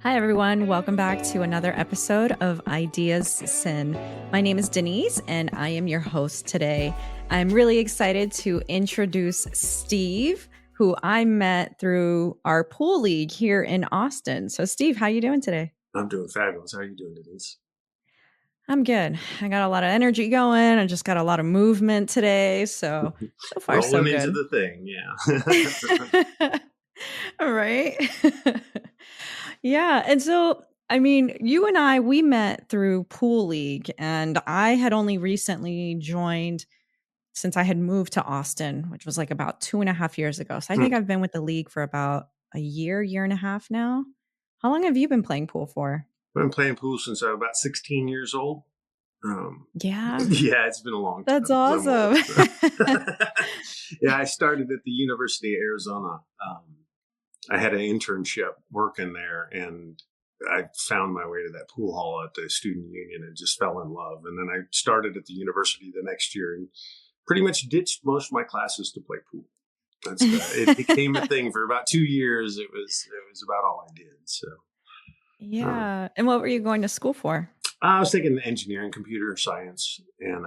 Hi, everyone. Welcome back to another episode of Ideas Sin. My name is Denise, and I am your host today. I'm really excited to introduce Steve, who I met through our pool league here in Austin. So, Steve, how you doing today? I'm doing fabulous. How are you doing, Denise? I'm good. I got a lot of energy going. I just got a lot of movement today. So far, so Rolling good. into the thing, yeah. All right. Yeah. And so, I mean, you and I, we met through Pool League, and I had only recently joined since I had moved to Austin, which was like about 2.5 years ago. So I think I've been with the league for about a year and a half now. How long have you been playing pool for? I've been playing pool since I was about 16 years old. Yeah. Yeah, it's been a long time. That's awesome. Yeah, I started at the University of Arizona. I had an internship working there, and I found my way to that pool hall at the student union and just fell in love. And then I started at the university the next year and pretty much ditched most of my classes to play pool. It became a thing for about 2 years. It was about all I did. So Yeah. And what were you going to school for? I was taking engineering, computer science, and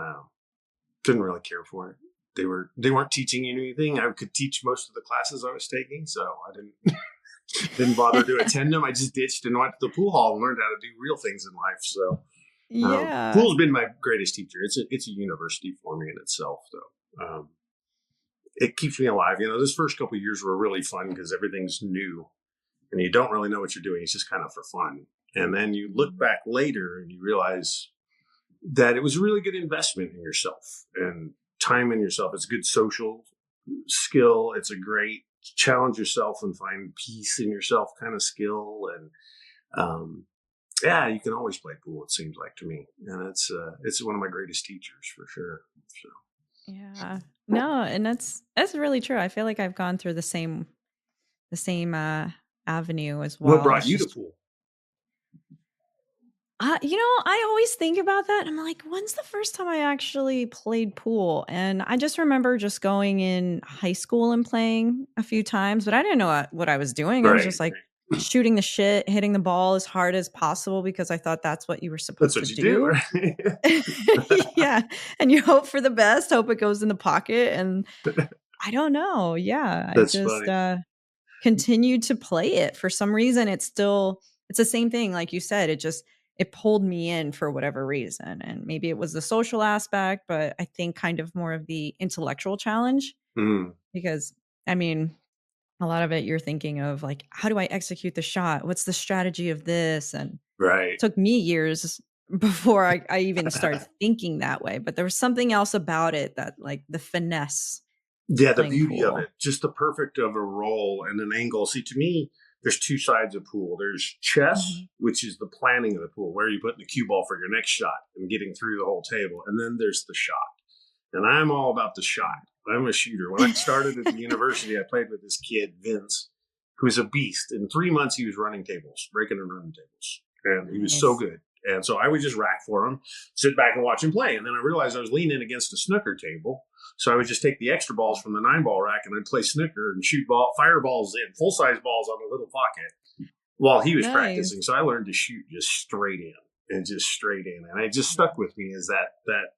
didn't really care for it. They weren't teaching you anything. I could teach most of the classes I was taking, so I didn't bother to attend them. I just ditched and went to the pool hall and learned how to do real things in life. So Yeah. pool's been my greatest teacher. It's a university for me in itself, though. It keeps me alive. You know, this first couple of years were really fun because everything's new and you don't really know what you're doing. It's just kind of for fun. And then you look back later and you realize that it was a really good investment in yourself and time in yourself. It's a good social skill. It's a great challenge yourself and find peace in yourself kind of skill. And yeah, you can always play pool, it seems like to me. And it's one of my greatest teachers for sure. So. Yeah. No, and that's really true. I feel like I've gone through the same avenue as What well. brought It's you to just pool? I always think about that. I'm like, when's the first time I actually played pool? And I just remember just going in high school and playing a few times, but I didn't know what I was doing. I was Right. just like shooting the shit, hitting the ball as hard as possible because I thought that's what you were That's supposed to what you do, do. right? Yeah. And you hope for the best, hope it goes in the pocket. And I don't know. Yeah. I That's just funny. continued to play it. For some reason, it's the same thing. Like you said, it pulled me in for whatever reason. And maybe it was the social aspect, but I think kind of more of the intellectual challenge Mm, because I mean, a lot of it you're thinking of like, how do I execute the shot? What's the strategy of this? And it right. took me years before I even started thinking that way. But there was something else about it that like the finesse Yeah, the playing beauty of pool. it, just the perfect of a roll and an angle. See, to me, there's two sides of pool. There's chess, Mhm. which is the planning of the pool, where you're putting the cue ball for your next shot and getting through the whole table. And then there's the shot. And I'm all about the shot. I'm a shooter. When I started at the university, I played with this kid, Vince, who's a beast. In 3 months, he was running tables, breaking and running tables. And he was so Nice. good. And so I would just rack for him, sit back and watch him play. And then I realized I was leaning against a snooker table. So I would just take the extra balls from the 9-ball rack and I'd play snooker and shoot fireballs in, full size balls on a little pocket while he was Nice. practicing. So I learned to shoot just straight in and just straight in. And it just stuck with me is that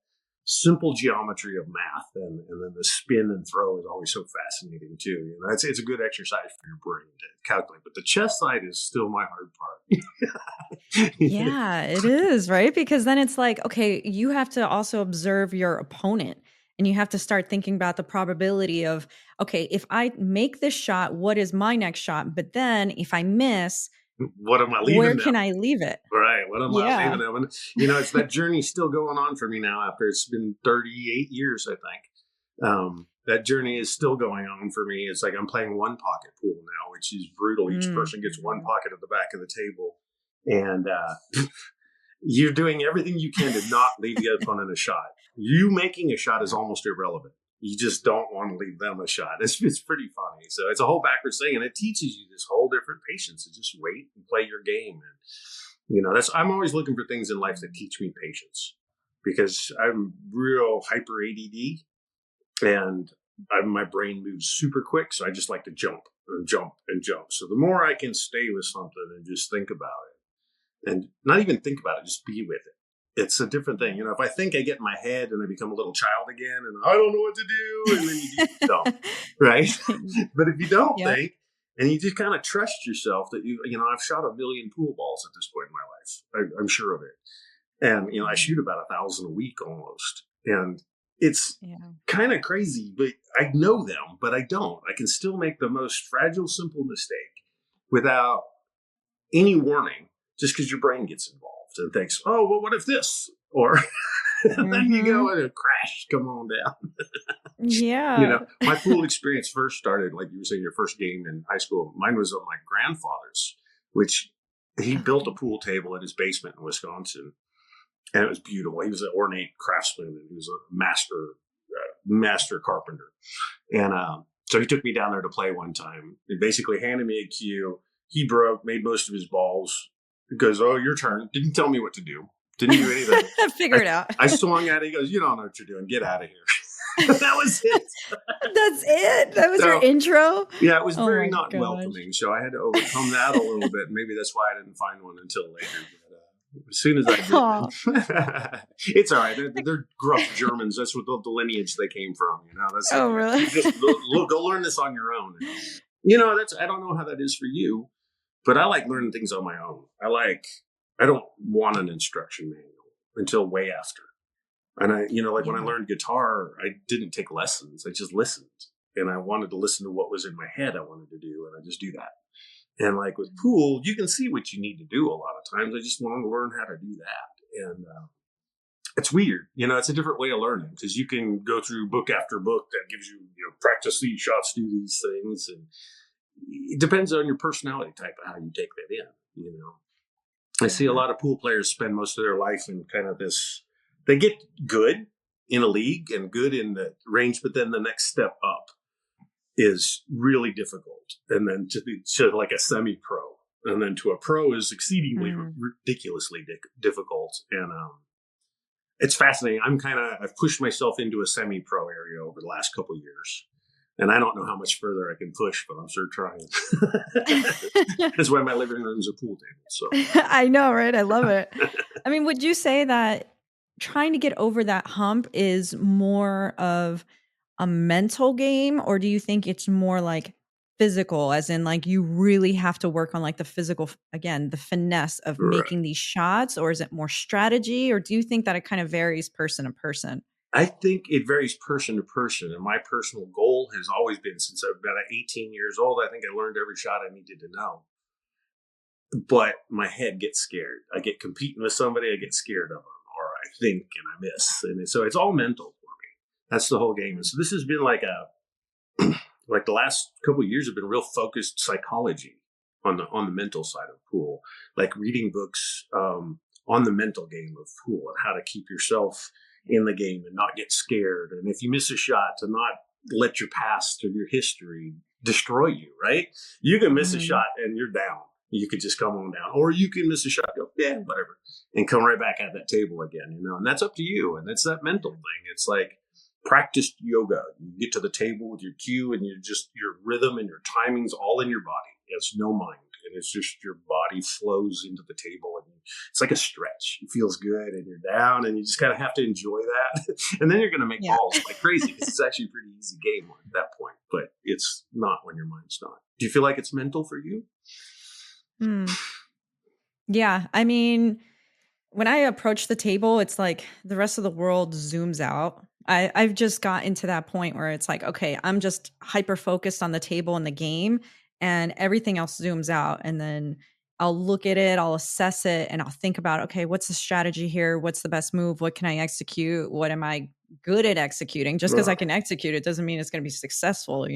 simple geometry of math and then the spin and throw is always so fascinating too. You know, it's a good exercise for your brain to calculate. But the chess side is still my hard part. Yeah, it is, right? Because then it's like, okay, you have to also observe your opponent and you have to start thinking about the probability of, okay, if I make this shot, what is my next shot? But then if I miss, What am I where leaving them? can I leave it? Right. What am I Yeah. leaving them? And, you know, it's that journey still going on for me now after it's been 38 years, I think. That journey is still going on for me. It's like I'm playing one pocket pool now, which is brutal. Each person gets one pocket at the back of the table. And you're doing everything you can to not leave the opponent a shot. You making a shot is almost irrelevant. You just don't want to leave them a shot. It's pretty funny. So it's a whole backwards thing, and it teaches you this whole different patience to just wait and play your game. And you know, I'm always looking for things in life that teach me patience because I'm real hyper ADD and my brain moves super quick. So I just like to jump. and jump and jump. So the more I can stay with something and just think about it, and not even think about it, just be with it. It's a different thing. If I think, I get in my head and I become a little child again and I don't know what to do. And then you just don't, right? But if you don't Yep. think and you just kind of trust yourself that I've shot 1 million pool balls at this point in my life. I'm sure of it. And, I shoot about 1,000 a week almost. And it's kind of crazy, but I know them, but I don't. I can still make the most fragile, simple mistake without any warning, just because your brain gets involved and thinks, oh, well, what if this? Or and then you go and a crash, come on down. Yeah. My pool experience first started, like you were saying, your first game in high school. Mine was on my grandfather's, which he built a pool table in his basement in Wisconsin. And it was beautiful. He was an ornate craftsman, and he was a master carpenter. And so he took me down there to play one time. He basically handed me a cue. He made most of his balls. He goes, oh, your turn. Didn't tell me what to do. Didn't do anything. Figure it out. I swung at it. He goes, you don't know what you're doing. Get out of here. That was it. That's it? That was your intro? Yeah, it was very not welcoming. So I had to overcome that a little bit. Maybe that's why I didn't find one until later. But as soon as I did, it's all right. They're gruff Germans. That's what the lineage they came from. That's really? Just go learn this on your own. I don't know how that is for you, but I like learning things on my own. I don't want an instruction manual until way after. And when I learned guitar, I didn't take lessons. I just listened, and I wanted to listen to what was in my head I wanted to do, and I just do that. And like with pool, you can see what you need to do a lot of times. I just want to learn how to do that. And it's weird. It's a different way of learning, because you can go through book after book that gives you, practice these shots, do these things. And it depends on your personality type of how you take that in, I see a lot of pool players spend most of their life in kind of this, they get good in a league and good in the range, but then the next step up is really difficult. And then to like a semi-pro, and then to a pro is exceedingly ridiculously difficult. And it's fascinating. I've pushed myself into a semi-pro area over the last couple of years, and I don't know how much further I can push, but I'm sure trying. That's why my living room is a pool table. So I know, right? I love it. I mean, would you say that trying to get over that hump is more of a mental game, or do you think it's more like physical, as in like you really have to work on like the physical, again, the finesse of making these shots, or is it more strategy, or do you think that it kind of varies person to person? I think it varies person to person, and my personal goal has always been, since I've been 18 years old, I think I learned every shot I needed to know. But my head gets scared. I get competing with somebody, I get scared of them, or I think and I miss. And so it's all mental for me. That's the whole game. And so this has been like like the last couple of years have been real focused psychology on the mental side of pool, like reading books on the mental game of pool and how to keep yourself in the game and not get scared. And if you miss a shot, to not let your past or your history destroy you, right? You can miss a shot and you're down. You could just come on down, or you can miss a shot, go, yeah, whatever, and come right back at that table again, and that's up to you. And that's that mental thing. It's like practiced yoga. You get to the table with your cue and your rhythm and your timing's all in your body. It's no mind. And it's just your body flows into the table, and it's like a stretch. It feels good, and you're down, and you just kind of have to enjoy that. And then you're going to make balls like crazy, because it's actually a pretty easy game at that point, but it's not when your mind's not. Do you feel like it's mental for you? Yeah. I mean, when I approach the table, it's like the rest of the world zooms out. I've just got into that point where it's like, okay, I'm just hyper focused on the table and the game, and everything else zooms out. And then I'll look at it, I'll assess it, and I'll think about, okay, what's the strategy here? What's the best move? What can I execute? What am I good at executing? Just because I can execute it doesn't mean it's going to be successful, But if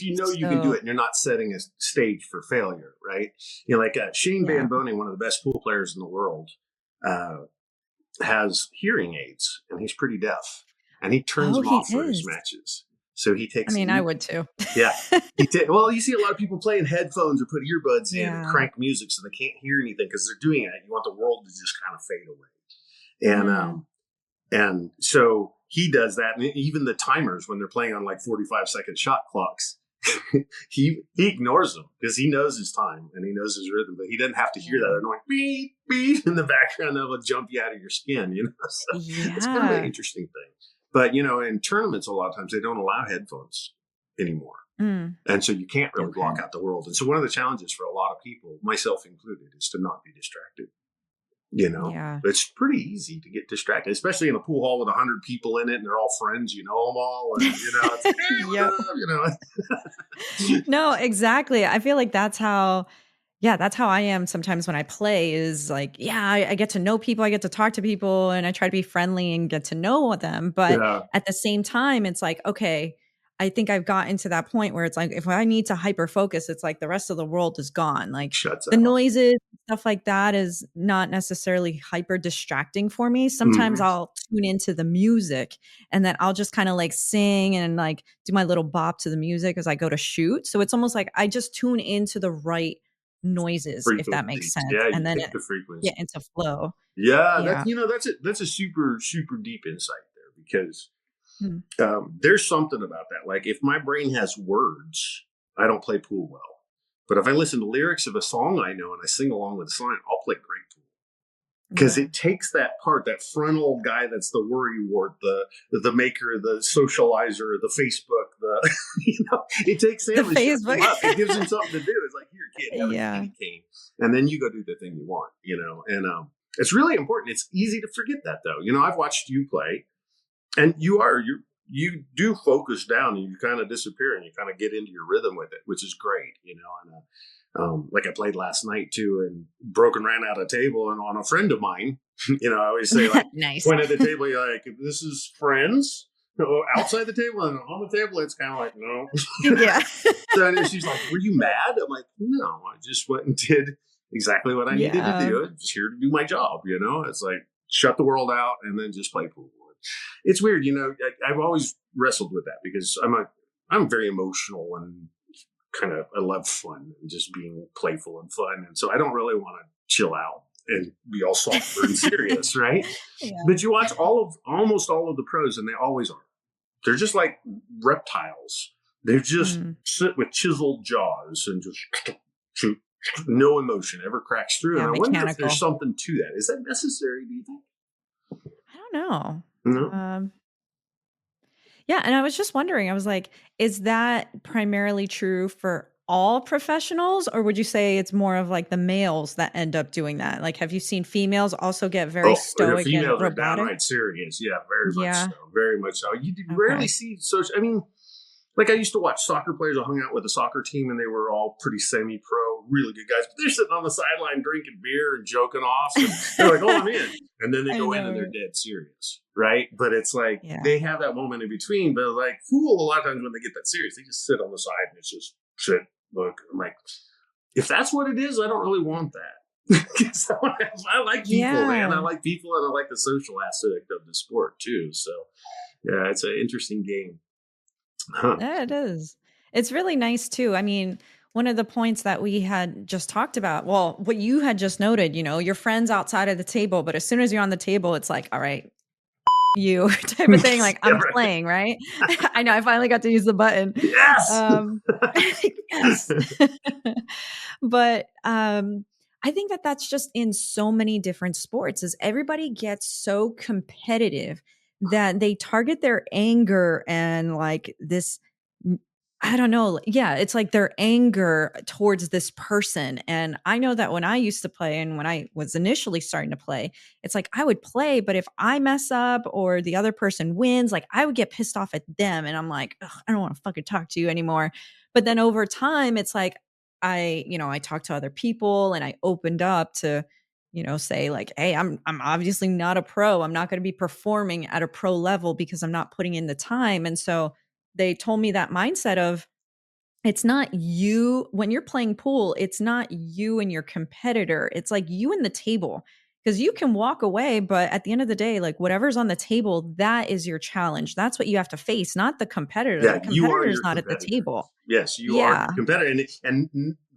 you know you can do it, and you're not setting a stage for failure, right? Like Shane Van Boning, one of the best pool players in the world, has hearing aids, and he's pretty deaf, and he turns them off for his matches. So he takes. I mean, I would too. Yeah. Well, you see a lot of people playing headphones or put earbuds in and crank music so they can't hear anything because they're doing it. You want the world to just kind of fade away. And so he does that. And even the timers, when they're playing on like 45-second shot clocks, he ignores them because he knows his time and he knows his rhythm, but he doesn't have to hear that annoying beep beep in the background that will jump you out of your skin. So it's kind of an Yeah. interesting thing. But in tournaments, a lot of times they don't allow headphones anymore. Mm, And so you can't really okay. block out the world. And so one of the challenges for a lot of people, myself included, is to not be distracted. Yeah. It's pretty easy to get distracted, especially in a pool hall with 100 people in it and they're all friends, you know them all. And, it's like, hey, Yep. what up? No, exactly. I feel like that's how I am sometimes when I play is like, I get to know people, I get to talk to people, and I try to be friendly and get to know them. But Yeah, at the same time, it's like, okay, I think I've gotten to that point where it's like, if I need to hyper focus, it's like the rest of the world is gone. Like shuts the out. noises, stuff like that is not necessarily hyper distracting for me. Sometimes Mhm. I'll tune into the music and then I'll just kind of like sing and like do my little bop to the music as I go to shoot. So it's almost like I just tune into the right noises, if that makes Frequencies. sense, Yeah, you and then pick the get frequency. into flow. Yeah, Yeah. that's a super super deep insight there because Mm. there's something about that. Like if my brain has words, I don't play pool well. But if I listen to lyrics of a song I know and I sing along with the song, I'll play great pool because Yeah. it takes that part, that frontal guy that's the worry wart, the maker, the socializer, the Facebook, the it takes The him and shuts Facebook. him up. It gives him something to do. It's like, here, kid, have a Yeah. candy cane, and then you go do the thing you want, and it's really important. It's easy to forget that though. I've watched you play, and you do focus down and you kind of disappear and you kind of get into your rhythm with it, which is great. And like I played last night too, and broke and ran out of table, and on a friend of mine, I always say like, Nice. point at the table, you're like, if this is friends, outside the table and on the table, it's kind of like no. Yeah. So she's like, "Were you mad?" I'm like, "No, I just went and did exactly what I needed to Yeah. do. I'm just here to do my job." It's like shut the world out and then just play pool. It's weird, I've always wrestled with that because I'm very emotional and I love fun and just being playful and fun, and so I don't really want to chill out and be all somber and serious, right? Yeah. But you watch almost all of the pros, and they always are. They're just like reptiles. They just Mm. sit with chiseled jaws and just shoot. No emotion ever cracks through. Yeah, And I wonder if there's mechanical. something to that. Is that necessary, do you think? I don't know. No. Yeah, and I was just wondering, I was like, is that primarily true for all professionals, or would you say it's more of like the males that end up doing that? Like, have you seen females also get very Oh, the stoic and females are robotic? downright serious. Yeah, very much Yeah. so. Very much so. You rarely Okay. see social. I mean, like I used to watch soccer players. I hung out with a soccer team, and they were all pretty semi-pro, really good guys. But they're sitting on the sideline drinking beer and joking off. And they're like, "Oh, I'm in," and then they I go in and know. they're dead serious, right? But it's like Yeah. they have that moment in between. But like, fool, a lot of times when they get that serious, they just sit on the side and it's just sit, look. I'm like, if that's what it is, I don't really want that. Because I like people, man. I Yeah. like people, and I like the social aspect of the sport too. So, yeah, it's an interesting game. Huh. Yeah, it is. It's really nice too. I mean, one of the points that we had just talked about, well, what you had just noted, your friends outside of the table, but as soon as you're on the table, it's like, all right, you type of thing. Like Yeah, I'm right. playing, right? I know I finally got to use the button. Yes. Um, yes. But I think that that's just in so many different sports is everybody gets so competitive that they target their anger and like this I don't know. Yeah, it's like their anger towards this person. And I know that when I used to play and when I was initially starting to play, it's like I would play, but if I mess up or the other person wins, like I would get pissed off at them. And I'm like, "Ugh, I don't want to fucking talk to you anymore." But then over time, it's like I talked to other people and I opened up to, say like, hey, I'm obviously not a pro. I'm not going to be performing at a pro level because I'm not putting in the time. And so they told me that mindset of it's not you when you're playing pool, it's not you and your competitor. It's like you and the table. Because you can walk away, but at the end of the day, like whatever's on the table, that is your challenge. That's what you have to face, not the competitor. The Yeah, you are competitor is your not at the competitor. table. Yes, you are Yeah. your competitor, and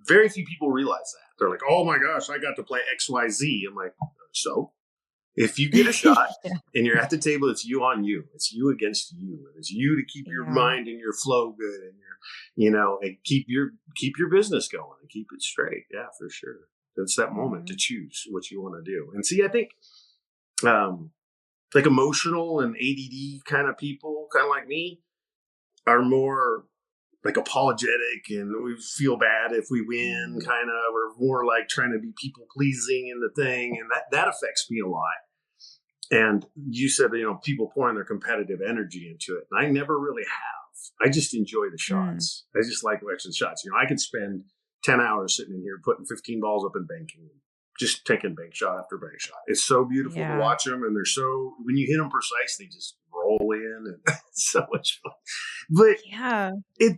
very few people realize that. They're like, "Oh my gosh, I got to play XYZ." I'm like, so If you get a shot Yeah. and you're at the table, it's you on you. It's you against you. And it's you to keep your Yeah. mind and your flow good and and keep your business going and keep it straight. Yeah, for sure. It's that moment to Mhm. choose what you want to do. And see, I think um, like emotional and ADD kind of people, kind of like me, are more like apologetic and we feel bad if we win, Mm. kind of, or more like trying to be people pleasing in the thing. And that affects me a lot. And you said, people pouring their competitive energy into it. And I never really have. I just enjoy the Mm. shots. I just like watching shots. I could spend 10 hours sitting in here putting 15 balls up and banking, just taking bank shot after bank shot. It's so beautiful to Yeah. watch them. And when you hit them precise, they just roll in and it's so much fun. But Yeah.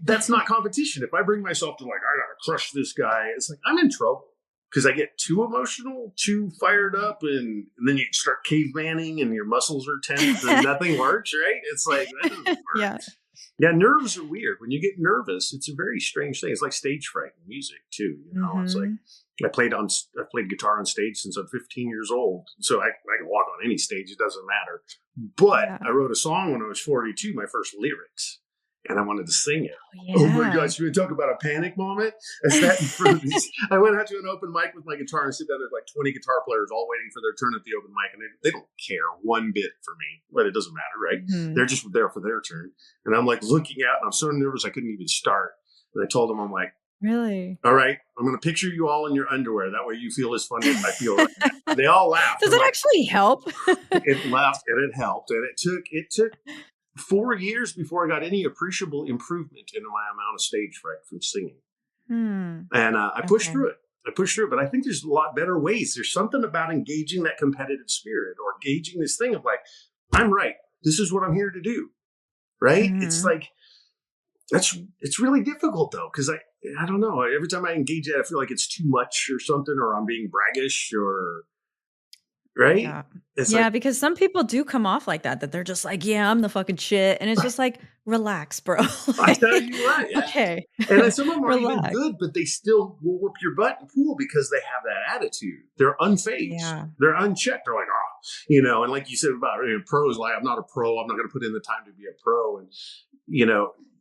that's not competition. If I bring myself to like, I gotta crush this guy, it's like I'm in trouble because I get too emotional, too fired up, and then you start cavemanning and your muscles are tense and nothing works, right? It's like that doesn't work. Yeah. Yeah, nerves are weird. When you get nervous, it's a very strange thing. It's like stage fright in music too. It's like Mhm. I played guitar on stage since I'm 15 years old, so I can walk on any stage. It doesn't matter. But Yeah. I wrote a song when I was 42, my first lyrics, and I wanted to sing it. Oh, Oh my yeah. gosh, you talk about a panic moment? I sat in front of these. I went out to an open mic with my guitar and sit down. There's like 20 guitar players all waiting for their turn at the open mic, and they don't care one bit for me, but it doesn't matter, right? Mhm. They're just there for their turn. And I'm like looking out, and I'm so nervous I couldn't even start. And I told them, I'm like, Really? all right, I'm going to picture you all in your underwear. That way you feel as funny as I feel right now. And they all laughed. Does I'm it like, actually help? it laughed and it helped. And it took 4 years before I got any appreciable improvement in my amount of stage fright from singing. Hmm. And I pushed Okay. through it. But I think there's a lot better ways. There's something about engaging that competitive spirit or engaging this thing of like, I'm right. This is what I'm here to do. Right? It's Mhm. like, it's really difficult though, because I don't know. Every time I engage that, I feel like it's too much or something, or I'm being braggish, or right. Yeah. It's like Yeah, because some people do come off like that they're just like, "Yeah, I'm the fucking shit," and it's just like, "Relax, bro." I tell you what, yeah. Okay. And then some of them aren't even Relax. good, but they still will whoop your butt in pool because they have that attitude. They're unfazed. Yeah. They're unchecked. They're like, and like you said about pros, like I'm not a pro. I'm not going to put in the time to be a pro. And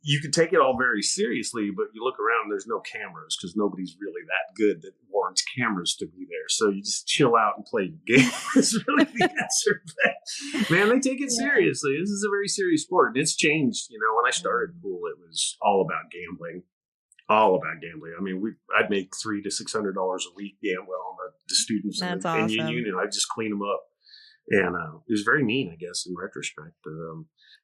you can take it all very seriously, but you look around, there's no cameras because nobody's really that good that warrants cameras to be there. So you just chill out and play your game. It's really the answer. But, man, they take it Yeah. seriously. This is a very serious sport, and it's changed. When I started pool, it was all about gambling. All about gambling. I mean, I'd make $300 to $600 a week gambling on the students That's in the union, awesome. and I'd just clean them up. And it was very mean, I guess, in retrospect. But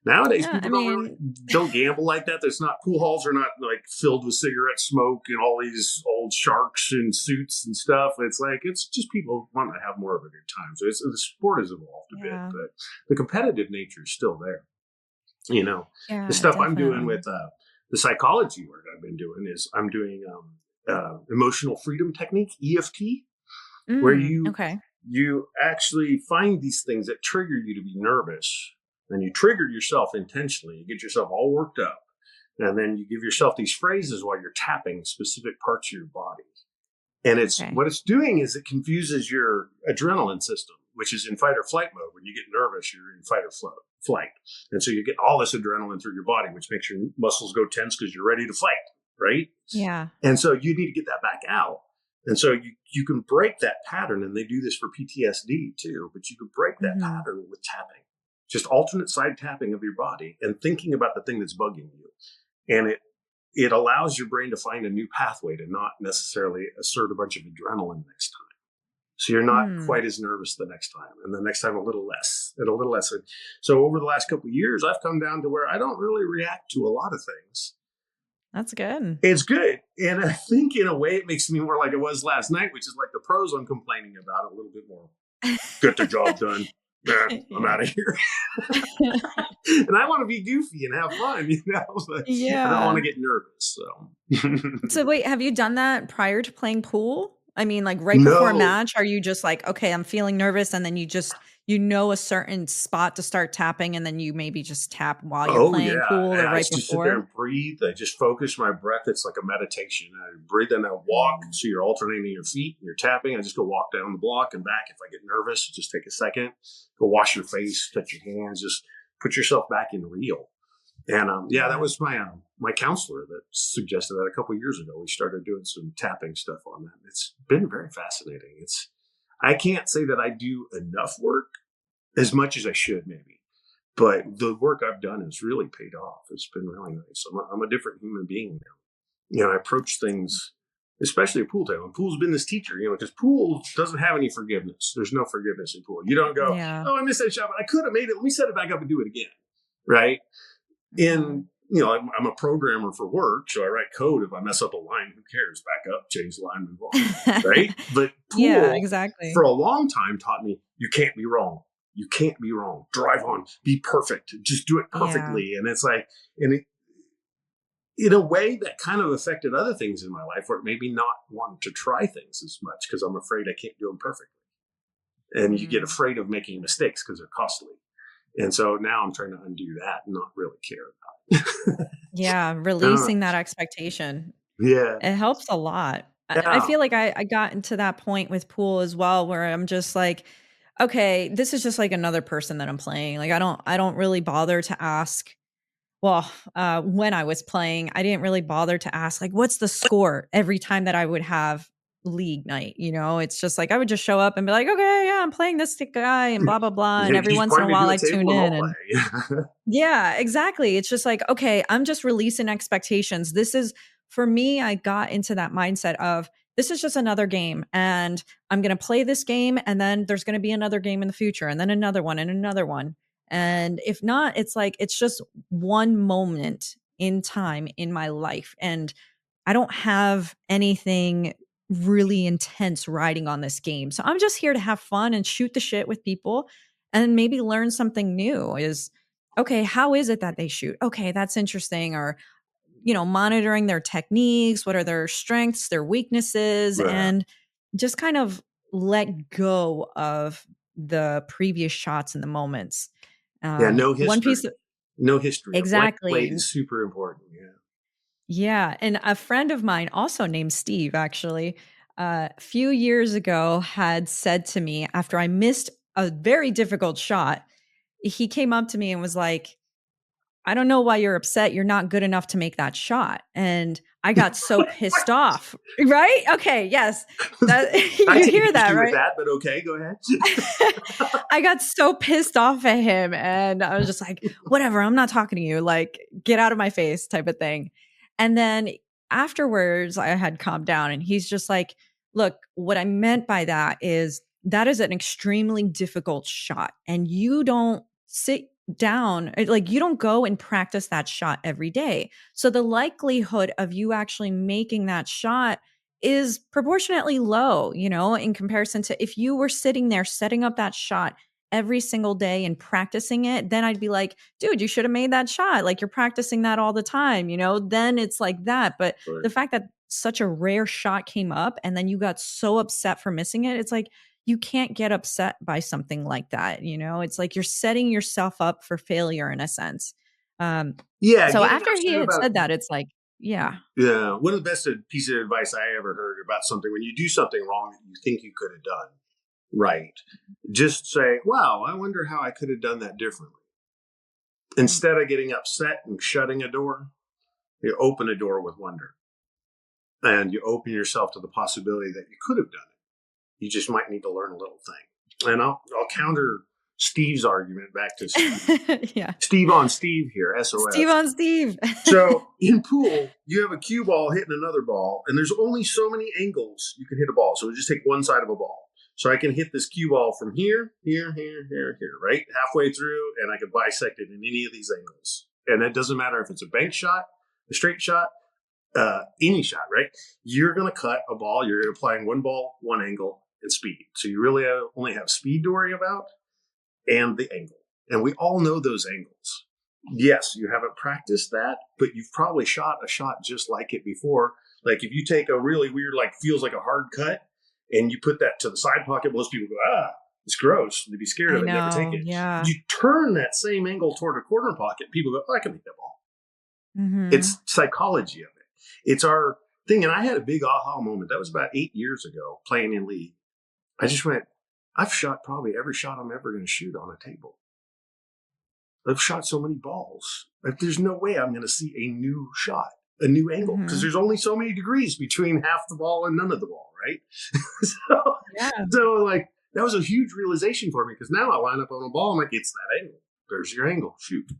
nowadays, Yeah, I people mean, don't gamble like that. There's not pool halls are not like filled with cigarette smoke and all these old sharks in suits and stuff. It's like it's just people want to have more of a good time. So the sport has evolved a bit, yeah. but the competitive nature is still there. The Yeah, stuff I'm doing definitely. with the psychology work I've been doing is I'm doing emotional freedom technique (EFT), where Okay. you actually find these things that trigger you to be nervous, and you trigger yourself intentionally. You get yourself all worked up, and then you give yourself these phrases while you're tapping specific parts of your body. And Okay. what it's doing is it confuses your adrenaline system, which is in fight or flight mode. When you get nervous, you're in fight or flight. And so you get all this adrenaline through your body, which makes your muscles go tense because you're ready to fight, right? Yeah. And so you need to get that back out. And so you can break that pattern, and they do this for PTSD too, but you can break that Mhm. pattern with tapping, just alternate side tapping of your body and thinking about the thing that's bugging you. And it allows your brain to find a new pathway to not necessarily assert a bunch of adrenaline next time. So you're not Hmm. quite as nervous the next time, and the next time a little less, and a little less. So over the last couple of years, I've come down to where I don't really react to a lot of things. That's good. It's good. And I think in a way it makes me more like it was last night, which is like the pros I'm complaining about a little bit more. Get the job done. I'm Yeah. out of here. And I want to be goofy and have fun, but I don't want Yeah. to get nervous. So So wait, have you done that prior to playing pool? I mean, like right before a No. match, are you just like, okay, I'm feeling nervous, and then you just a certain spot to start tapping, and then you maybe just tap while you're Oh playing yeah, pool and or I right just sit there before? and breathe. I just focus my breath. It's like a meditation. I breathe and I walk. Mm. So you're alternating your feet and you're tapping. I just go walk down the block and back. If I get nervous, just take a second, go wash your face, touch your hands, just put yourself back in reel. And yeah, that Yeah. was my counselor that suggested that a couple of years ago. We started doing some tapping stuff on that. It's been very fascinating. I can't say that I do enough work as much as I should, maybe. But the work I've done has really paid off. It's been really nice. I'm a different human being now. I approach things, especially a pool table. And pool's been this teacher, because pool doesn't have any forgiveness. There's no forgiveness in pool. You don't go, Yeah. oh, I missed that shot, but I could have made it. Let me set it back up and do it again. Right. Mhm. And, I'm a programmer for work. So I write code. If I mess up a line, who cares? Back up, change the line, move on. Right. But Yeah, pool, for exactly. a long time, taught me you can't be wrong. You can't be wrong. Drive on. Be perfect. Just do it Yeah. perfectly. And it's like, and it, in a way that kind of affected other things in my life where it made me not want to try things as much because I'm afraid I can't do them perfectly. And you get Mm. afraid of making mistakes because they're costly. And so now I'm trying to undo that and not really care about it. Yeah, I don't know. releasing that expectation. Yeah. It helps a lot. I Yeah. feel like I got into that point with pool as well where I'm just like, okay, this is just like another person that I'm playing. Like I don't really bother to ask. Well, when I was playing, I didn't really bother to ask like what's the score every time that I would have league night, It's just like I would just show up and be like, "Okay, yeah, I'm playing this guy and blah blah blah." And Yeah, every just once in point a me while to a I tune table and I'll in and play. yeah, exactly. It's just like, okay, I'm just releasing expectations. This is for me, I got into that mindset of this is just another game and I'm going to play this game and then there's going to be another game in the future and then another one and another one. And if not, it's like it's just one moment in time in my life and I don't have anything really intense riding on this game. So I'm just here to have fun and shoot the shit with people and maybe learn something new is okay, how is it that they shoot? Okay, that's interesting. Or, monitoring their techniques, what are their strengths, their weaknesses, Yeah. and just kind of let go of the previous shots and the moments. Yeah. No One piece history. of No history. A blank slate exactly. is super important. Yeah. Yeah, and a friend of mine, also named Steve, actually, a few years ago had said to me after I missed a very difficult shot, he came up to me and was like, I don't know why you're upset. You're not good enough to make that shot. And I got so pissed off. Right? Okay, yes. That I you take hear that, issue with right? that, but okay, go ahead. I got so pissed off at him and I was just like, whatever, I'm not talking to you. Like, get out of my face type of thing. And then afterwards, I had calmed down and he's just like, look, what I meant by that is an extremely difficult shot. And you don't sit down, like, you don't go and practice that shot every day. So the likelihood of you actually making that shot is proportionately low, in comparison to if you were sitting there setting up that shot every single day and practicing it, then I'd be like, dude, you should have made that shot. Like you're practicing that all the time, then it's like that. But Right. the fact that such a rare shot came up and then you got so upset for missing it, it's like you can't get upset by something like that. It's like you're setting yourself up for failure in a sense. Um, Yeah, so getting after he upset had about said that, it's like, yeah. yeah, one of the best pieces of advice I ever heard about something when you do something wrong that you think you could have done right, just say, "Wow, I wonder how I could have done that differently." Instead of getting upset and shutting a door, you open a door with wonder, and you open yourself to the possibility that you could have done it. You just might need to learn a little thing. And I'll counter Steve's argument back to Yeah. Steve on Steve here, Steve SOS. on Steve. So in pool, you have a cue ball hitting another ball, and there's only so many angles you can hit a ball. So we just take one side of a ball. So I can hit this cue ball from here, here, here, here, here, right? Halfway through, and I can bisect it in any of these angles. And it doesn't matter if it's a bank shot, a straight shot, any shot, right? You're going to cut a ball. You're applying one ball, one angle, and speed. So you really only have speed to worry about and the angle. And we all know those angles. Yes, you haven't practiced that, but you've probably shot a shot just like it before. Like if you take a really weird, like feels like a hard cut and you put that to the side pocket, most people go, it's gross. They'd be scared I of it, never take know. it. Yeah. You turn that same angle toward a corner pocket, people go, I can make that ball. Mm-hmm. It's psychology of it. It's our thing. And I had a big aha moment. That was about 8 years ago playing in league. I just went, I've shot probably every shot I'm ever going to shoot on a table. I've shot so many balls. Like, there's no way I'm going to see a new shot, a new angle, because Mm-hmm. there's only so many degrees between half the ball and none of the ball, right? so, Yeah. so, like, that was a huge realization for me, because now I line up on a ball, I'm like, it's that angle. There's your angle. Shoot.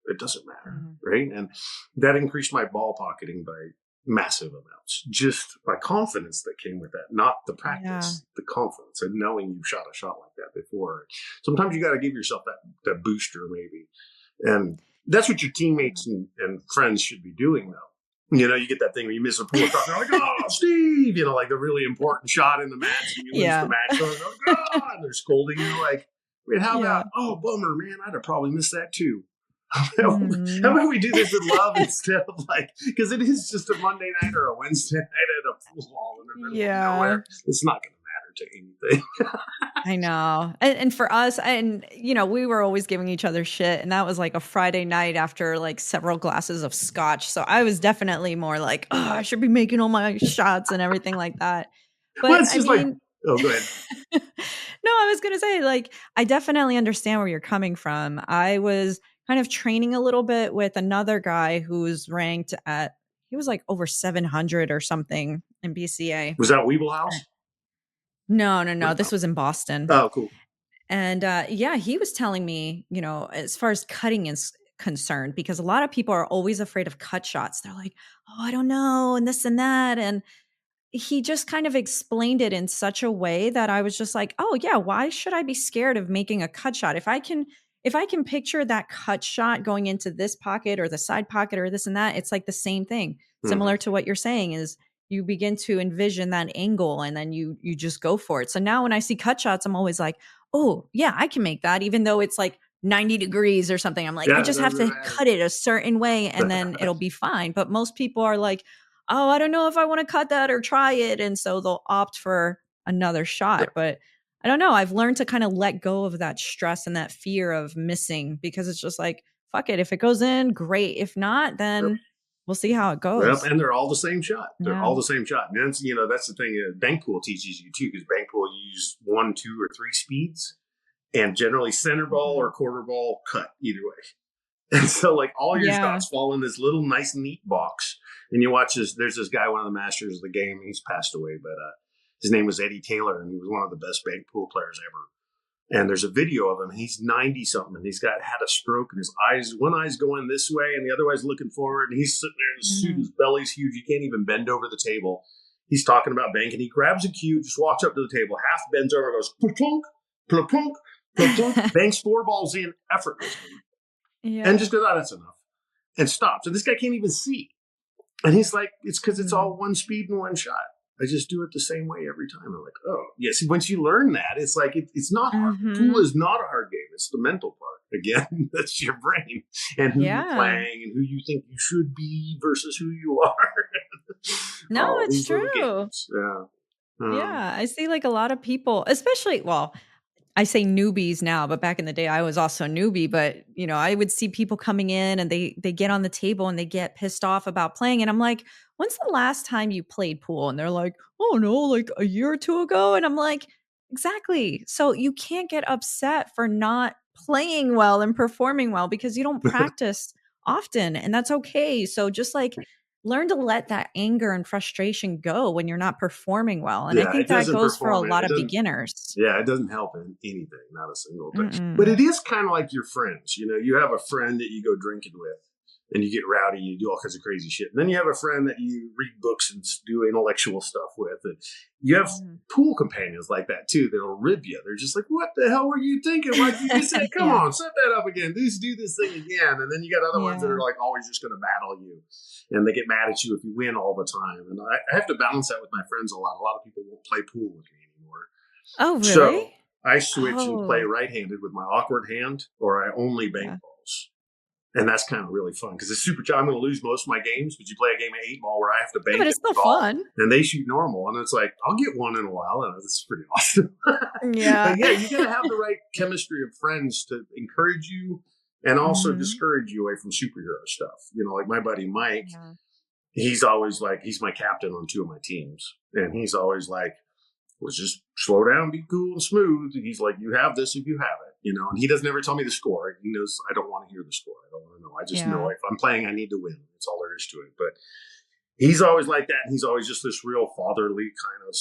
It doesn't matter, right? And that increased my ball pocketing by massive amounts. Just my confidence that came with that, not the practice, the confidence and knowing you've shot a shot like that before. Sometimes you got to give yourself that booster, maybe. And that's what your teammates and friends should be doing, though. You know, you get that thing where you miss a pool shot, and they're like, oh, Steve, you know, like the really important shot in the match, and you lose the match. So they're like, oh, and they're scolding you like, wait, how about, oh, bummer, man, I'd have probably missed that too. How about we do this in love instead of like, because it is just a Monday night or a Wednesday night at a pool hall in the middle of nowhere. It's not going to matter to anything. I know. And for us, and you know, we were always giving each other shit. And that was like a Friday night after like several glasses of scotch. So I was definitely more like, oh, I should be making all my shots and everything like that. Well, But it's I just like, mean, oh, go ahead. no, I was going to say, like, I definitely understand where you're coming from. I was kind of training a little bit with another guy who's ranked at, he was like over 700 or something in BCA. Was that Weeble House? No. This was in Boston. Oh, cool. And yeah, he was telling me, you know, as far as cutting is concerned, because a lot of people are always afraid of cut shots. They're like, oh, I don't know, and this and that. And he just kind of explained it in such a way that I was just like, "Oh yeah, why should I be scared of making a cut shot? If I can picture that cut shot going into this pocket or the side pocket or this and that, it's like the same thing. Similar to what you're saying is you begin to envision that angle and then you just go for it. So now when I see cut shots, I'm always like, "Oh, yeah, I can make that even though it's like 90 degrees or something." I'm like, Yeah, I it just have doesn't to matter. cut it a certain way and then it'll be fine. But most people are like, oh, I don't know if I want to cut that or try it. And so they'll opt for another shot. But I don't know. I've learned to kind of let go of that stress and that fear of missing because it's just like, fuck it. If it goes in, great. If not, then we'll see how it Yep, goes. and they're all the same shot. They're Yeah. all the same shot. And that's, you know, that's the thing bank pool teaches you too, because bank pool you use 1, 2, or 3 speeds, and generally center ball or quarter ball cut either way. And so, like, all your Yeah. shots fall in this little nice neat box. And you watch this. There's this guy, one of the masters of the game. He's passed away, but his name was Eddie Taylor, and he was one of the best bank pool players ever. And there's a video of him. He's 90 something, and he's had a stroke, and his eyes, one eye's going this way, and the other eye's looking forward. And he's sitting there in his suit. His belly's huge. You can't even bend over the table. He's talking about bank, and he grabs a cue, just walks up to the table, half bends over, goes plunk, plunk, plunk, banks 4 balls in effortlessly. Yeah. And just goes, oh, that's enough. And stops. And this guy can't even see. And he's like, it's because it's all one speed and one shot. I just do it the same way every time. I'm like, oh, yes. Once you learn that, it's like, it's not hard. Pool is not a hard game. It's the mental part. Again, that's your brain and who you're playing and who you think you should be versus who you are. No, it's true. Yeah. Yeah. I see like a lot of people, especially, well, I say newbies now, but back in the day, I was also a newbie. But you know, I would see people coming in and they get on the table and they get pissed off about playing, and I'm like, "When's the last time you played pool?" And they're like, "Oh no, like a year or two ago." And I'm like, "Exactly." So you can't get upset for not playing well and performing well because you don't practice often, and that's okay. So just like learn to let that anger and frustration go when you're not performing well. And I think that goes for a lot of beginners. Yeah, it doesn't help in anything, not a single thing. But it is kind of like your friends. You know, you have a friend that you go drinking with and you get rowdy, you do all kinds of crazy shit. And then you have a friend that you read books and do intellectual stuff with. And you have pool companions like that too that'll rib you. They're just like, what the hell were you thinking? Why'd you just say, come on, set that up again. Just do this thing again. And then you got other ones that are like always just going to battle you. And they get mad at you if you win all the time. And I have to balance that with my friends a lot. A lot of people won't play pool with me anymore. Oh, really? So I switch and play right-handed with my awkward hand, or I only bank balls. And that's kind of really fun because it's super. I'm going to lose most of my games, but you play a game of 8 ball where I have to Yeah, but bank it's every still ball, fun. and they shoot normal, and it's like I'll get one in a while, and this is pretty awesome. Yeah. But yeah, you got to have the right chemistry of friends to encourage you and also Mhm. discourage you away from superhero stuff. Like my buddy Mike, Yeah. he's always like he's my captain on 2 of my teams, and he's always like, "Let's just slow down, be cool and smooth." He's like, "You have this if you have it," and he doesn't ever tell me the score. He knows I don't want to hear the score. I don't want to know. I just know Yeah. if I'm playing, I need to win. That's all there is to it. But he's always like that. And he's always just this real fatherly kind of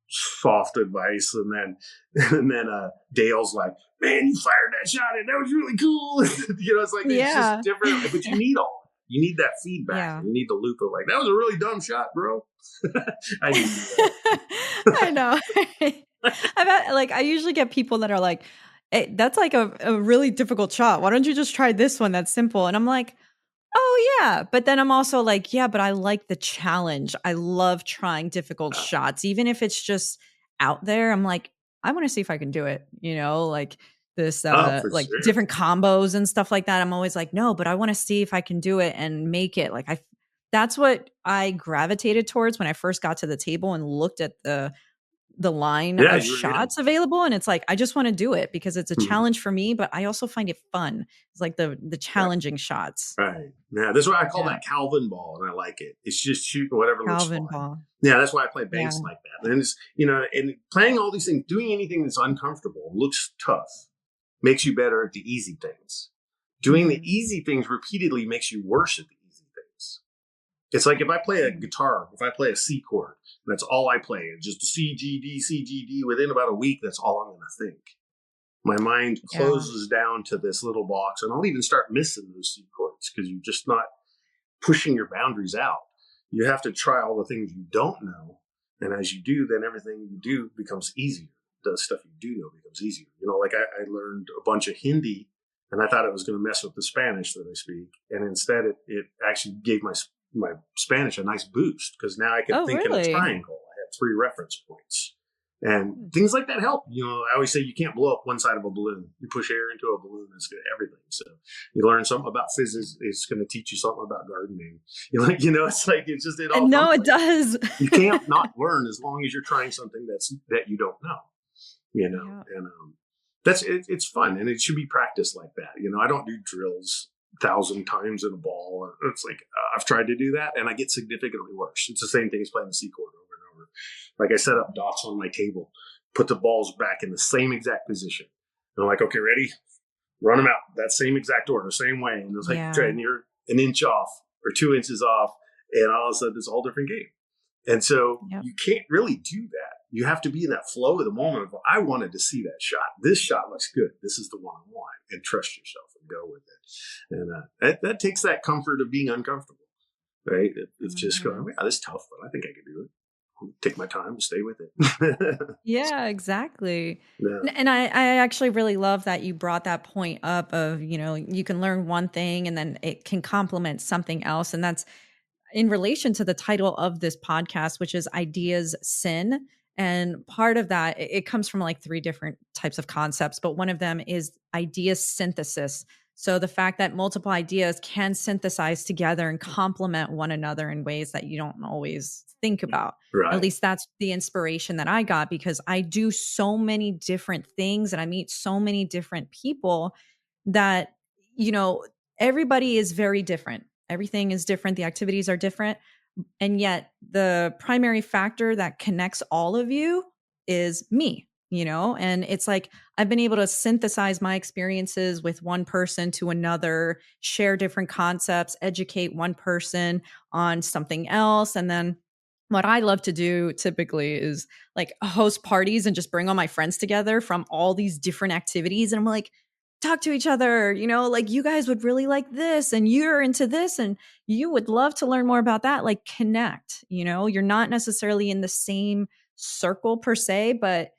soft advice. And then, Dale's like, "Man, you fired that shot and that was really cool." It's like, it's just Yeah. different, but you need all of it. You need that feedback. Yeah. And you need the loop of like, "That was a really dumb shot, bro." I need that. I know. I usually get people that are like, that's like a really difficult shot. Why don't you just try this one that's simple?" And I'm like, "Oh, yeah." But then I'm also like, "Yeah, but I like the challenge. I love trying difficult shots. Even if it's just out there, I'm like, I want to see if I can do it, like this, Oh, for like sure. different combos and stuff like that." I'm always like, "No, but I want to see if I can do it and make it." That's what I gravitated towards when I first got to the table and looked at the line Yeah, of you were in. shots available, and it's like, I just wanna do it because it's a Mhm. challenge for me, but I also find it fun. It's like the Right. challenging shots. Right. Yeah, that's why I call Yeah. that Calvin ball, and I like it. It's just shooting whatever looks Calvin fun. ball. Yeah, that's why I play Yeah. banks like that. And and playing all these things, doing anything that's uncomfortable, looks tough, makes you better at the easy things. Doing the Mhm. easy things repeatedly makes you worse at the easy things. It's like if I play a Mm. guitar, if I play a C chord, that's all I play, and just C, G, D, C, G, D, within about a week, that's all I'm going to think. My mind Yeah. closes down to this little box, and I'll even start missing those C chords because you're just not pushing your boundaries out. You have to try all the things you don't know. And as you do, then everything you do becomes easier. The stuff you do know becomes easier. Like I learned a bunch of Hindi and I thought it was going to mess with the Spanish that I speak. And instead, it actually gave my Spanish a nice boost because now I could Oh, think in a really? triangle. I had 3 reference points. And Hmm. things like that help. I always say you can't blow up one side of a balloon. You push air into a balloon, it's good everything. So you learn something about physics, it's going to teach you something about gardening. It all And comes no, it like that. does. You can't not learn as long as you're trying something that you don't know. Yeah. And it's fun and it should be practiced like that. I don't do drills 1,000 times in a ball. It's like I've tried to do that and I get significantly worse. It's the same thing as playing the C chord over and over. Like I set up dots on my table, put the balls back in the same exact position. And I'm like, okay, ready? Run them out that same exact order, same way. And it's like, Yeah. and you're an inch off or 2 inches off, and all of a sudden it's a whole different game. And so Yep. you can't really do that. You have to be in that flow of the moment of, I wanted to see that shot. This shot looks good. This is the one I want. And trust yourself and go with it. And that takes that comfort of being uncomfortable, right? It's just going, Mhm. yeah, this is tough, but I think I can do it. I'll take my time to stay with it. Yeah, exactly. Yeah. And I actually really love that you brought that point up of, you can learn one thing and then it can complement something else. And that's in relation to the title of this podcast, which is Ideas Sin. And part of that, it comes from like three different types of concepts, but one of them is idea synthesis. So the fact that multiple ideas can synthesize together and complement one another in ways that you don't always think about. At Right. least that's the inspiration that I got because I do so many different things and I meet so many different people that, you know, everybody is very different. Everything is different. The activities are different. And yet the primary factor that connects all of you is me, and it's like I've been able to synthesize my experiences with one person to another, share different concepts, educate one person on something else. And then what I love to do typically is like host parties and just bring all my friends together from all these different activities. And I'm like, talk to each other, like you guys would really like this and you're into this and you would love to learn more about that. Like connect, you're not necessarily in the same circle per se, but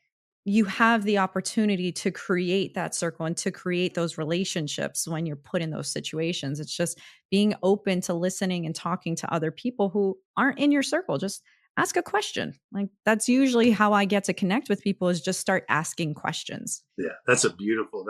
you have the opportunity to create that circle and to create those relationships when you're put in those situations. It's just being open to listening and talking to other people who aren't in your circle. Just ask a question. Like that's usually how I get to connect with people is just start asking questions. Yeah, that's a beautiful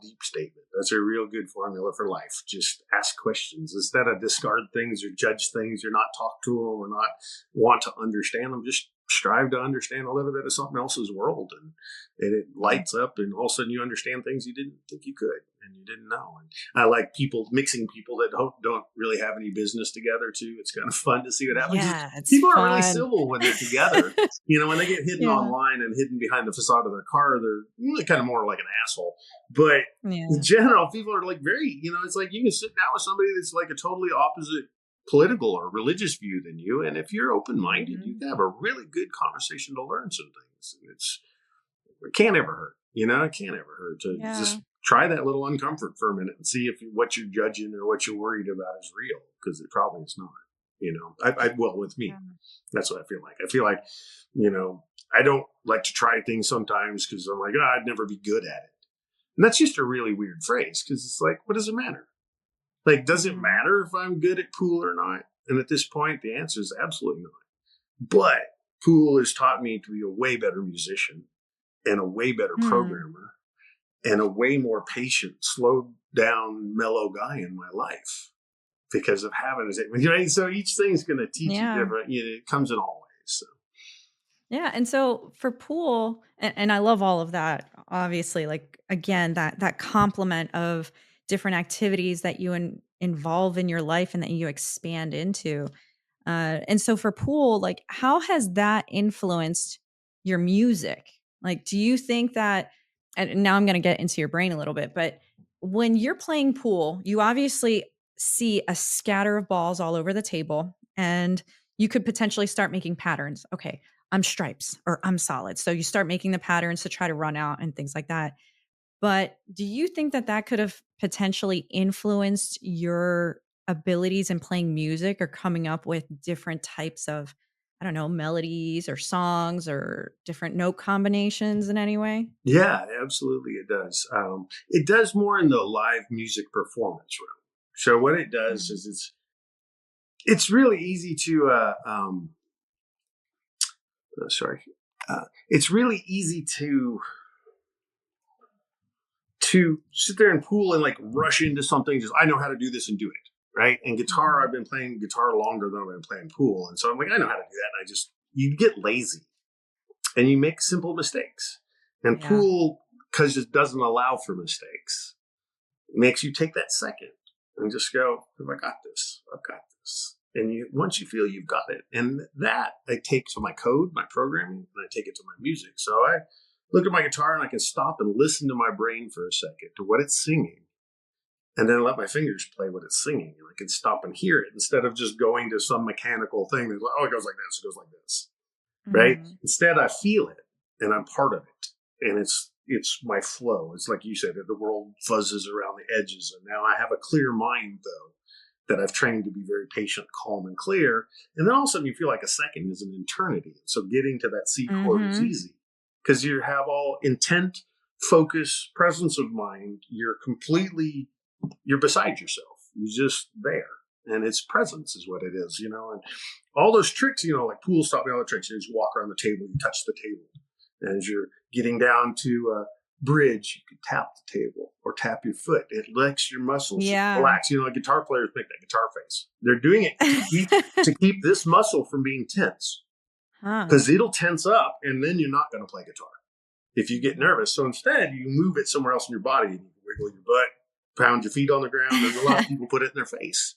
deep statement. That's a real good formula for life. Just ask questions instead of discard things or judge things or not talk to them or not want to understand them. Just strive to understand a little bit of something else's world, and it Yeah. lights up, and all of a sudden you understand things you didn't think you could and you didn't know. And I like people mixing people that don't really have any business together too. It's kind of fun to see what happens. Yeah, it's People are really fun. civil when they're together. When they get hidden Yeah. online and hidden behind the facade of their car, they're really kind of more like an asshole. But in Yeah. general, people are like very, it's like you can sit down with somebody that's like a totally opposite political or religious view than you. And if you're open minded, you Mhm. can have a really good conversation to learn some things. And it can't ever hurt. It can't ever hurt to Yeah. just try that little uncomfort for a minute and see if what you're judging or what you're worried about is real, because it probably is not. Well, with me, Yeah. that's what I feel like. I feel like, I don't like to try things sometimes because I'm like, I'd never be good at it. And that's just a really weird phrase because it's like, what does it matter? Like, does it Mhm. matter if I'm good at pool or not? And at this point, the answer is absolutely not. But pool has taught me to be a way better musician and a way better Hmm. programmer and a way more patient, slowed down, mellow guy in my life because of having it. So each thing's going to teach you Yeah. different. It comes in all ways. So. Yeah, and so for pool, and I love all of that. Obviously, like again, that complement of different activities that you involve in your life and that you expand into. And so for pool, like how has that influenced your music? Like, do you think that, and now I'm going to get into your brain a little bit, but when you're playing pool, you obviously see a scatter of balls all over the table and you could potentially start making patterns. Okay, I'm stripes or I'm solid. So you start making the patterns to try to run out and things like that. But do you think that that could have potentially influenced your abilities in playing music or coming up with different types of, I don't know, melodies or songs or different note combinations in any way? Yeah, absolutely, it does. It does more in the live music performance realm. So what it does Mm. is it's really easy to sorry, it's really easy to sit there and pool and like rush into something. Just I know how to do this and do it right. And guitar, I've Mhm. been playing guitar longer than I've been playing pool, and so I'm like I know how to do that. And I just you get lazy and you make simple mistakes. And Yeah. pool, because it doesn't allow for mistakes, makes you take that second and just go, I got this. I've got this. And once you feel you've got it, and that I take to my code, my programming, and I take it to my music. So I look at my guitar and I can stop and listen to my brain for a second to what it's singing, and then let my fingers play what it's singing, and I can stop and hear it instead of just going to some mechanical thing that's like, oh, it goes like this, it goes like this, right? Mhm. Instead, I feel it and I'm part of it, and it's my flow. It's like you said, the world fuzzes around the edges, and now I have a clear mind though that I've trained to be very patient, calm, and clear. And then all of a sudden, you feel like a second is an eternity. So getting to that C chord is Mhm. easy because you have all intent, focus, presence of mind. You're beside yourself. You're just there. And it's presence is what it is. And all those tricks, like pool stop me, all the tricks. You just walk around the table, you touch the table. And as you're getting down to bridge, you can tap the table or tap your foot. It lets your muscles Yeah. relax. Like guitar players make that guitar face. They're doing it to keep this muscle from being tense Huh. because it'll tense up and then you're not going to play guitar if you get nervous. So instead, you move it somewhere else in your body. You wiggle your butt, pound your feet on the ground. And a lot of people put it in their face.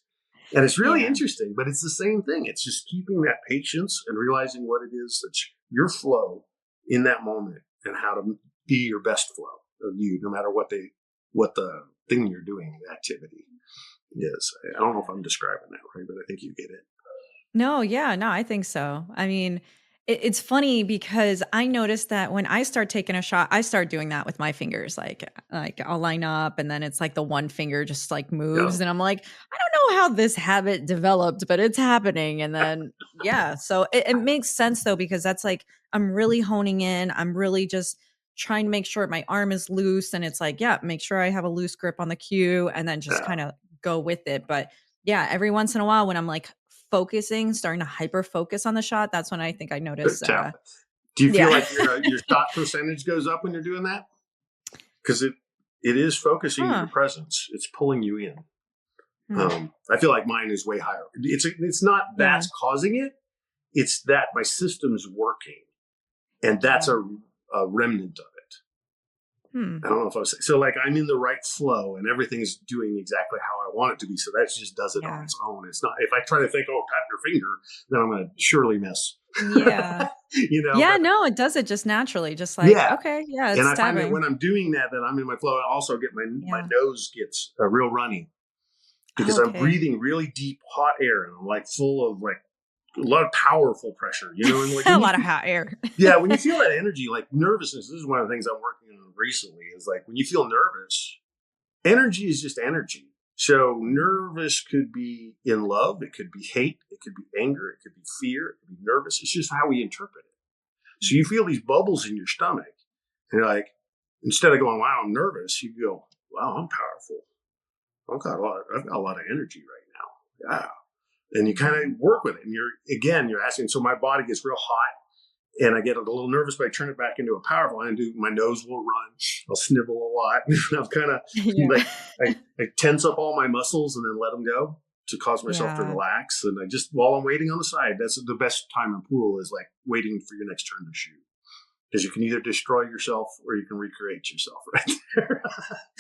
And it's really Yeah. interesting, but it's the same thing. It's just keeping that patience and realizing what it is that's your flow in that moment and how to be your best flow of you, no matter what the thing you're doing, the activity is. I don't know if I'm describing that right, but I think you get it. No, yeah, no, I think so. I mean, it's funny because I noticed that when I start taking a shot, I start doing that with my fingers. Like I'll line up, and then it's like the one finger just like Yeah. moves, and I'm like, I don't know how this habit developed, but it's happening. And then yeah, so it makes sense though because that's like I'm really honing in. I'm really just trying to make sure my arm is loose, and it's like yeah, make sure I have a loose grip on the cue, and then just Yeah. kind of go with it. But yeah, every once in a while when I'm like focusing, starting to hyper focus on the shot, that's when I think I notice. Do you feel Yeah. like your shot percentage goes up when you're doing that? Because it is focusing your Huh. presence. It's pulling you in. Hmm. I feel like mine is way higher. It's not Yeah. that's causing it. It's that my system's working, and that's Yeah. a remnant of it. Hmm. I don't know if I was so like I'm in the right flow and everything's doing exactly how I want it to be. So that just does it on Yeah. its own. It's not if I try to think, oh, tap your finger, then I'm going to surely miss. Yeah. Yeah, But no, it does it just naturally, just like, yeah, okay, yeah, and it's I find that tabbing. when I'm doing that, that I'm in my flow. I also get my Yeah. nose gets real runny because I'm Okay. breathing really deep hot air and I'm like full of like a lot of powerful pressure, and like A when you lot of hot air. yeah, when you feel that energy, like nervousness, this is one of the things I'm working on recently. Is like when you feel nervous, energy is just energy. So nervous could be in love, it could be hate, it could be anger, it could be fear, it could be nervous. It's just how we interpret it. So you feel these bubbles in your stomach, and you're like, instead of going, "Wow, I'm nervous," you go, "Wow, I'm powerful. I've got a lot of energy right now." Yeah, and you kind of work with it, and you're asking. So my body gets real hot, and I get a little nervous, but I turn it back into a powerful. And my nose will run. I'll snivel a lot. I'm kind of Yeah. like I tense up all my muscles and then let them go to cause myself to Yeah. relax. And I just while I'm waiting on the side, that's the best time in pool is like waiting for your next turn to shoot. Because you can either destroy yourself or you can recreate yourself right there.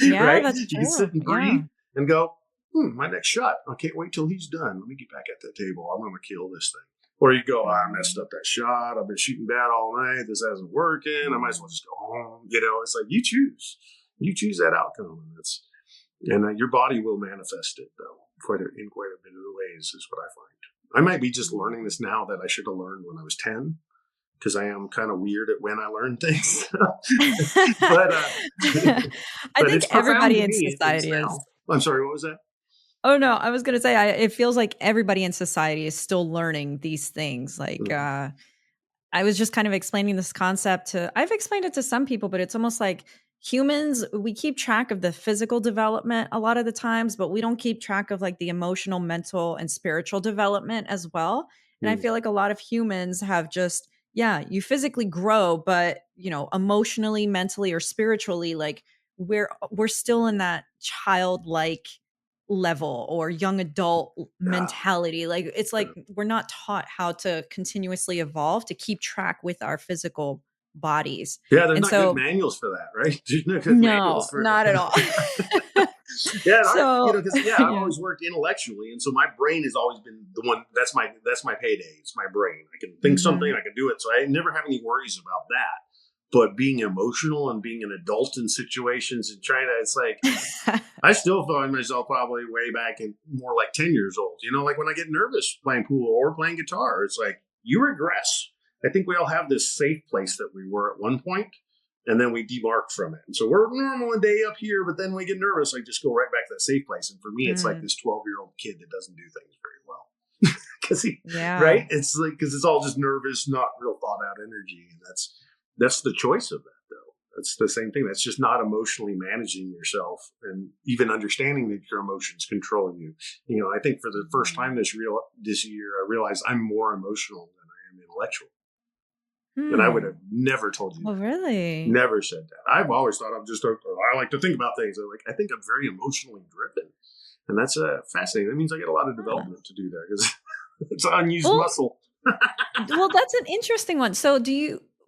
Yeah, Right? that's You can true. sit and Yeah. breathe and go, my next shot. I can't wait till he's done. Let me get back at that table. I'm going to kill this thing. Or you go, I messed up that shot. I've been shooting bad all night. This hasn't working. I might as well just go home. It's like you choose. You choose that outcome. And your body will manifest it, though, in quite a bit of ways, is what I find. I might be just learning this now that I should have learned when I was 10, because I am kind of weird at when I learn things. but I but think it's profound everybody to in me, at least society is. now. I'm sorry, what was that? Oh, no, I was gonna say, it feels like everybody in society is still learning these things, like, Mm. I was just kind of explaining this concept I've explained it to some people, but it's almost like humans, we keep track of the physical development a lot of the times, but we don't keep track of like the emotional, mental, and spiritual development as well. And I Mm. feel like a lot of humans have just, yeah, you physically grow, but emotionally, mentally, or spiritually, like we're still in that childlike level or young adult Yeah. mentality. Like it's like Yeah. we're not taught how to continuously evolve to keep track with our physical bodies. Yeah, there's And not good so manuals for that, right? There's no good no, manuals for not at all. yeah, and So because I've yeah. always worked intellectually, and so my brain has always been the one. That's my payday. It's my brain. I can think something, Mhm. I can do it. So I never have any worries about that. But being emotional and being an adult in situations and trying to, it's like I still find myself probably way back in more like 10 years old. Like when I get nervous playing pool or playing guitar, it's like you regress. I think we all have this safe place that we were at one point, and then we demark from it. And so we're normal a day up here, but then we get nervous. I just go right back to that safe place. And for me, it's like Mm, this 12-year-old kid that doesn't do things very well. Because yeah. right? It's like, because it's all just nervous, not real thought out energy. And that's the choice of that, though. That's the same thing. That's just not emotionally managing yourself and even understanding that your emotions control you. I think for the first time this year, I realized I'm more emotional than I am intellectual. And I would Hmm. have never told you Oh, that. really? Never said that. I've always thought I like to think about things. I think I'm very emotionally driven. And that's fascinating. That means I get a lot of Huh. development to do there because it's an unused Well, muscle. well, that's an interesting one. So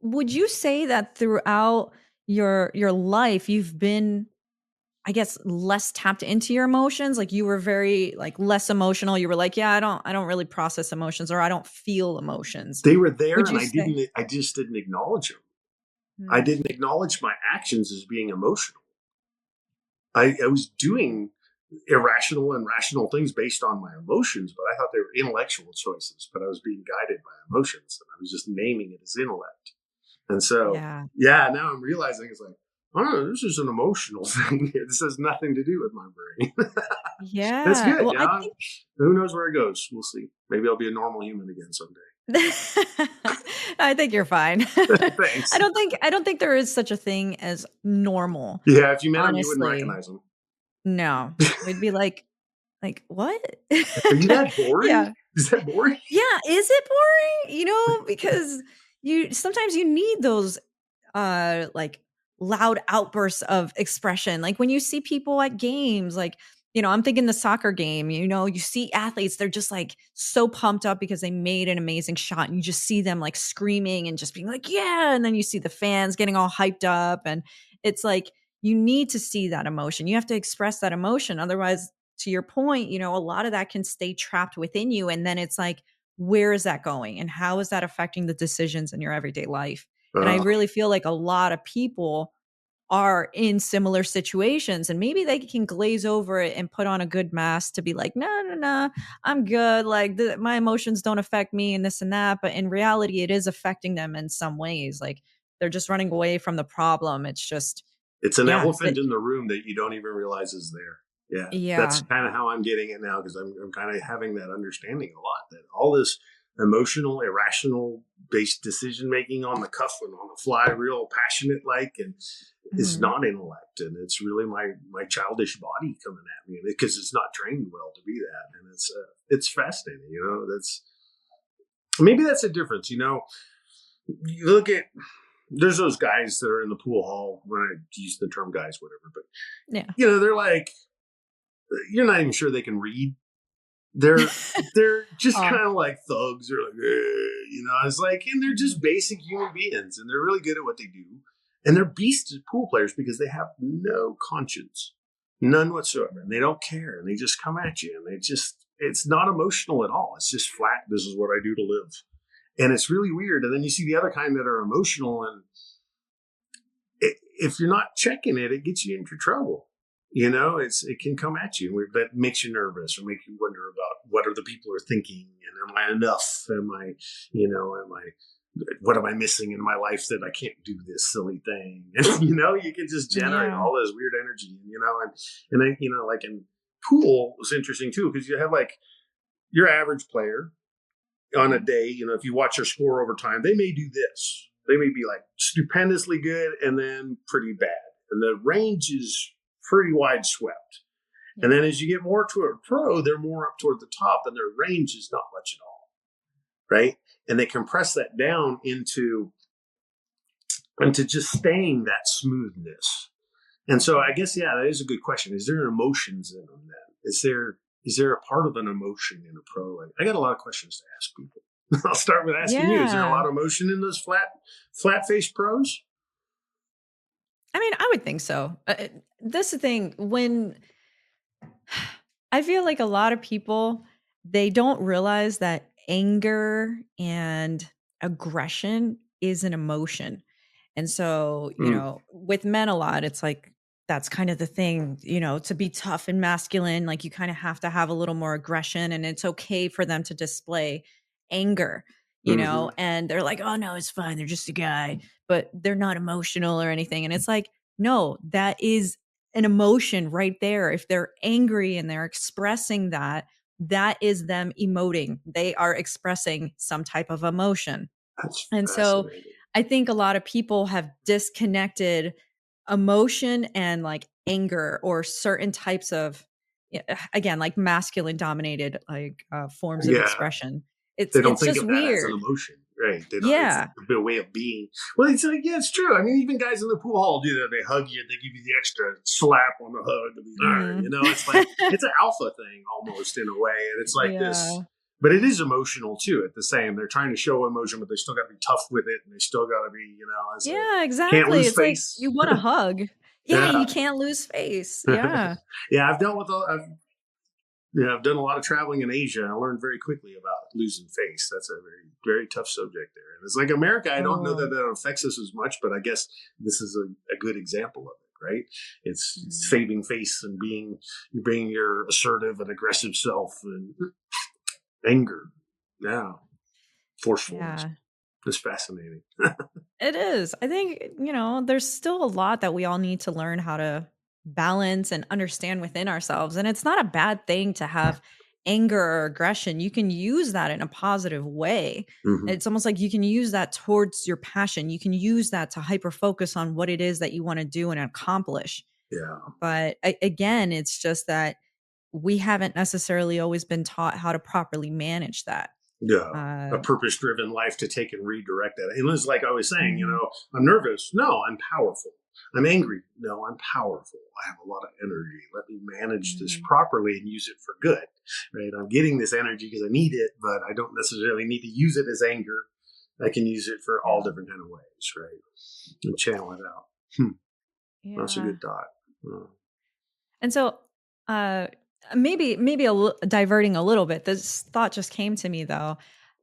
would you say that throughout your life you've been, I guess, less tapped into your emotions? Like you were very like less emotional. You were like, yeah, I don't really process emotions or I don't feel emotions. They were there Would and you say? I just didn't acknowledge them. I Hmm. didn't acknowledge my actions as being emotional. I was doing irrational and rational things based on my emotions, but I thought they were intellectual choices, but I was being guided by emotions and I was just naming it as intellect. And so, Yeah. yeah, now I'm realizing it's like, oh, this is an emotional thing. This has nothing to do with my brain. That's Yeah. good. Well, I Yeah. think Who knows where it goes? We'll see. Maybe I'll be a normal human again someday. I think you're fine. Thanks. I don't think there is such a thing as normal, Yeah, if you met him, you wouldn't honestly. recognize him. No. We'd be like, "What?" Are you that boring? Yeah. Is that boring? Yeah, is it boring? Because you sometimes you need those like loud outbursts of expression. Like when you see people at games, like, I'm thinking the soccer game, you see athletes, they're just like so pumped up because they made an amazing shot. And you just see them like screaming and just being like, yeah. And then you see the fans getting all hyped up. And it's like, you need to see that emotion. You have to express that emotion. Otherwise, to your point, a lot of that can stay trapped within you. And then it's like, where is that going? And how is that affecting the decisions in your everyday life? And I Uh, really feel like a lot of people are in similar situations, and maybe they can glaze over it and put on a good mask to be like, no, no, no, I'm good. Like my emotions don't affect me and this and that. But in reality, it is affecting them in some ways. Like they're just running away from the problem. It's just, it's an yeah, elephant in the room that you don't even realize is there. Yeah, that's yeah. kind of how I'm getting it now, because I'm kind of having that understanding a lot that all this emotional, irrational based decision making on the cuff and on the fly, real passionate like, and is Mhm. not intellect, and it's really my childish body coming at me because it's not trained well to be that, and it's fascinating. That's maybe that's a difference. You look at there's those guys that are in the pool hall, when I use the term guys, whatever, but Yeah. they're like, you're not even sure they can read. They're just Oh, kind of like thugs, or like, it's like, and they're mhm. just basic human beings, and they're really good at what they do, and they're beasts at pool players because they have no conscience, none whatsoever, and they don't care, and they just come at you, and it's not emotional at all. It's just flat. This is what I do to live, and it's really weird. And then you see the other kind that are emotional, and if you're not checking it, it gets you into trouble. It can come at you, and that makes you nervous, or make you wonder about what other people are thinking, and am I enough? What am I missing in my life that I can't do this silly thing? And you can just generate Yeah. all this weird energy, and then like in pool was interesting too, because you have like your average player on a Mhm. day, if you watch their score over time, they may do this. They may be like stupendously good and then pretty bad. And the range is pretty wide swept. And Yeah. then as you get more to a pro, they're more up toward the top, and their range is not much at all. Right. And they compress that down into just staying that smoothness. And so I Mhm. guess, yeah, that is a good question. Is there emotions in them then? Is there a part of an emotion in a pro? Like, I got a lot of questions to ask people. I'll start with asking you: is there a Yeah. lot of emotion in those flat faced pros? I mean, I would think so. This is the thing when I feel like a lot of people, they don't realize that anger and aggression is an emotion. And so, Mm, with men a lot, it's like that's kind of the thing, to be tough and masculine, like you kind of have to have a little more aggression, and it's okay for them to display anger, hmm. and they're like, "Oh no, it's fine. They're just a guy." But they're not emotional or anything. And it's like, "No, that is an emotion right there. If they're angry and they're expressing that, that is them emoting. They are expressing some type of emotion." That's And so fascinating. I think a lot of people have disconnected emotion and like anger or certain types of, again, like masculine dominated like forms of Yeah, expression. It's they don't it's think just of that as an weird. emotion, right? They don't. It's Yeah. a way of being. Well, it's like, yeah, it's true. I mean, even guys in the pool hall do that. They hug you. They give you the extra slap on the hug. I mean, Mhm. it's like it's an alpha thing almost in a way, and it's like this. Yeah. But it is emotional too. At the same, they're trying to show emotion, but they still got to be tough with it, and they still got to be, it's like Yeah, can't exactly. lose It's like face. you want a hug. Yeah, Yeah, you can't lose face. Yeah. yeah. I've dealt with. I've done a lot of traveling in Asia, and I learned very quickly about losing face. That's a very, very tough subject there. And it's like America, I don't know Oh. that affects us as much, but I guess this is a good example of it, right? It's Mhm. saving face and being your assertive and aggressive self, and anger. Yeah, forcefulness. Yeah. It's fascinating. It is. I think, there's still a lot that we all need to learn how to balance and understand within ourselves. And it's not a bad thing to have anger or aggression. You can use that in a positive way. Hmm. It's almost like you can use that towards your passion. You can use that to hyper focus on what it is that you want to do and accomplish. Yeah. But again, it's just that we haven't necessarily always been taught how to properly manage that. Yeah. A Uh, purpose driven life to take and redirect that. And it's like I was saying, mhm, I'm nervous. No, I'm powerful. I'm angry. No, I'm powerful. I have a lot of energy. Let me manage this mhm, properly and use it for good. Right. I'm getting this energy because I need it, but I don't necessarily need to use it as anger. I can use it for all yeah, different kind of ways, right? And channel it out. Hmm. That's a yeah. good thought. Uh, And so, uh, maybe diverting a little bit. This thought just came to me though.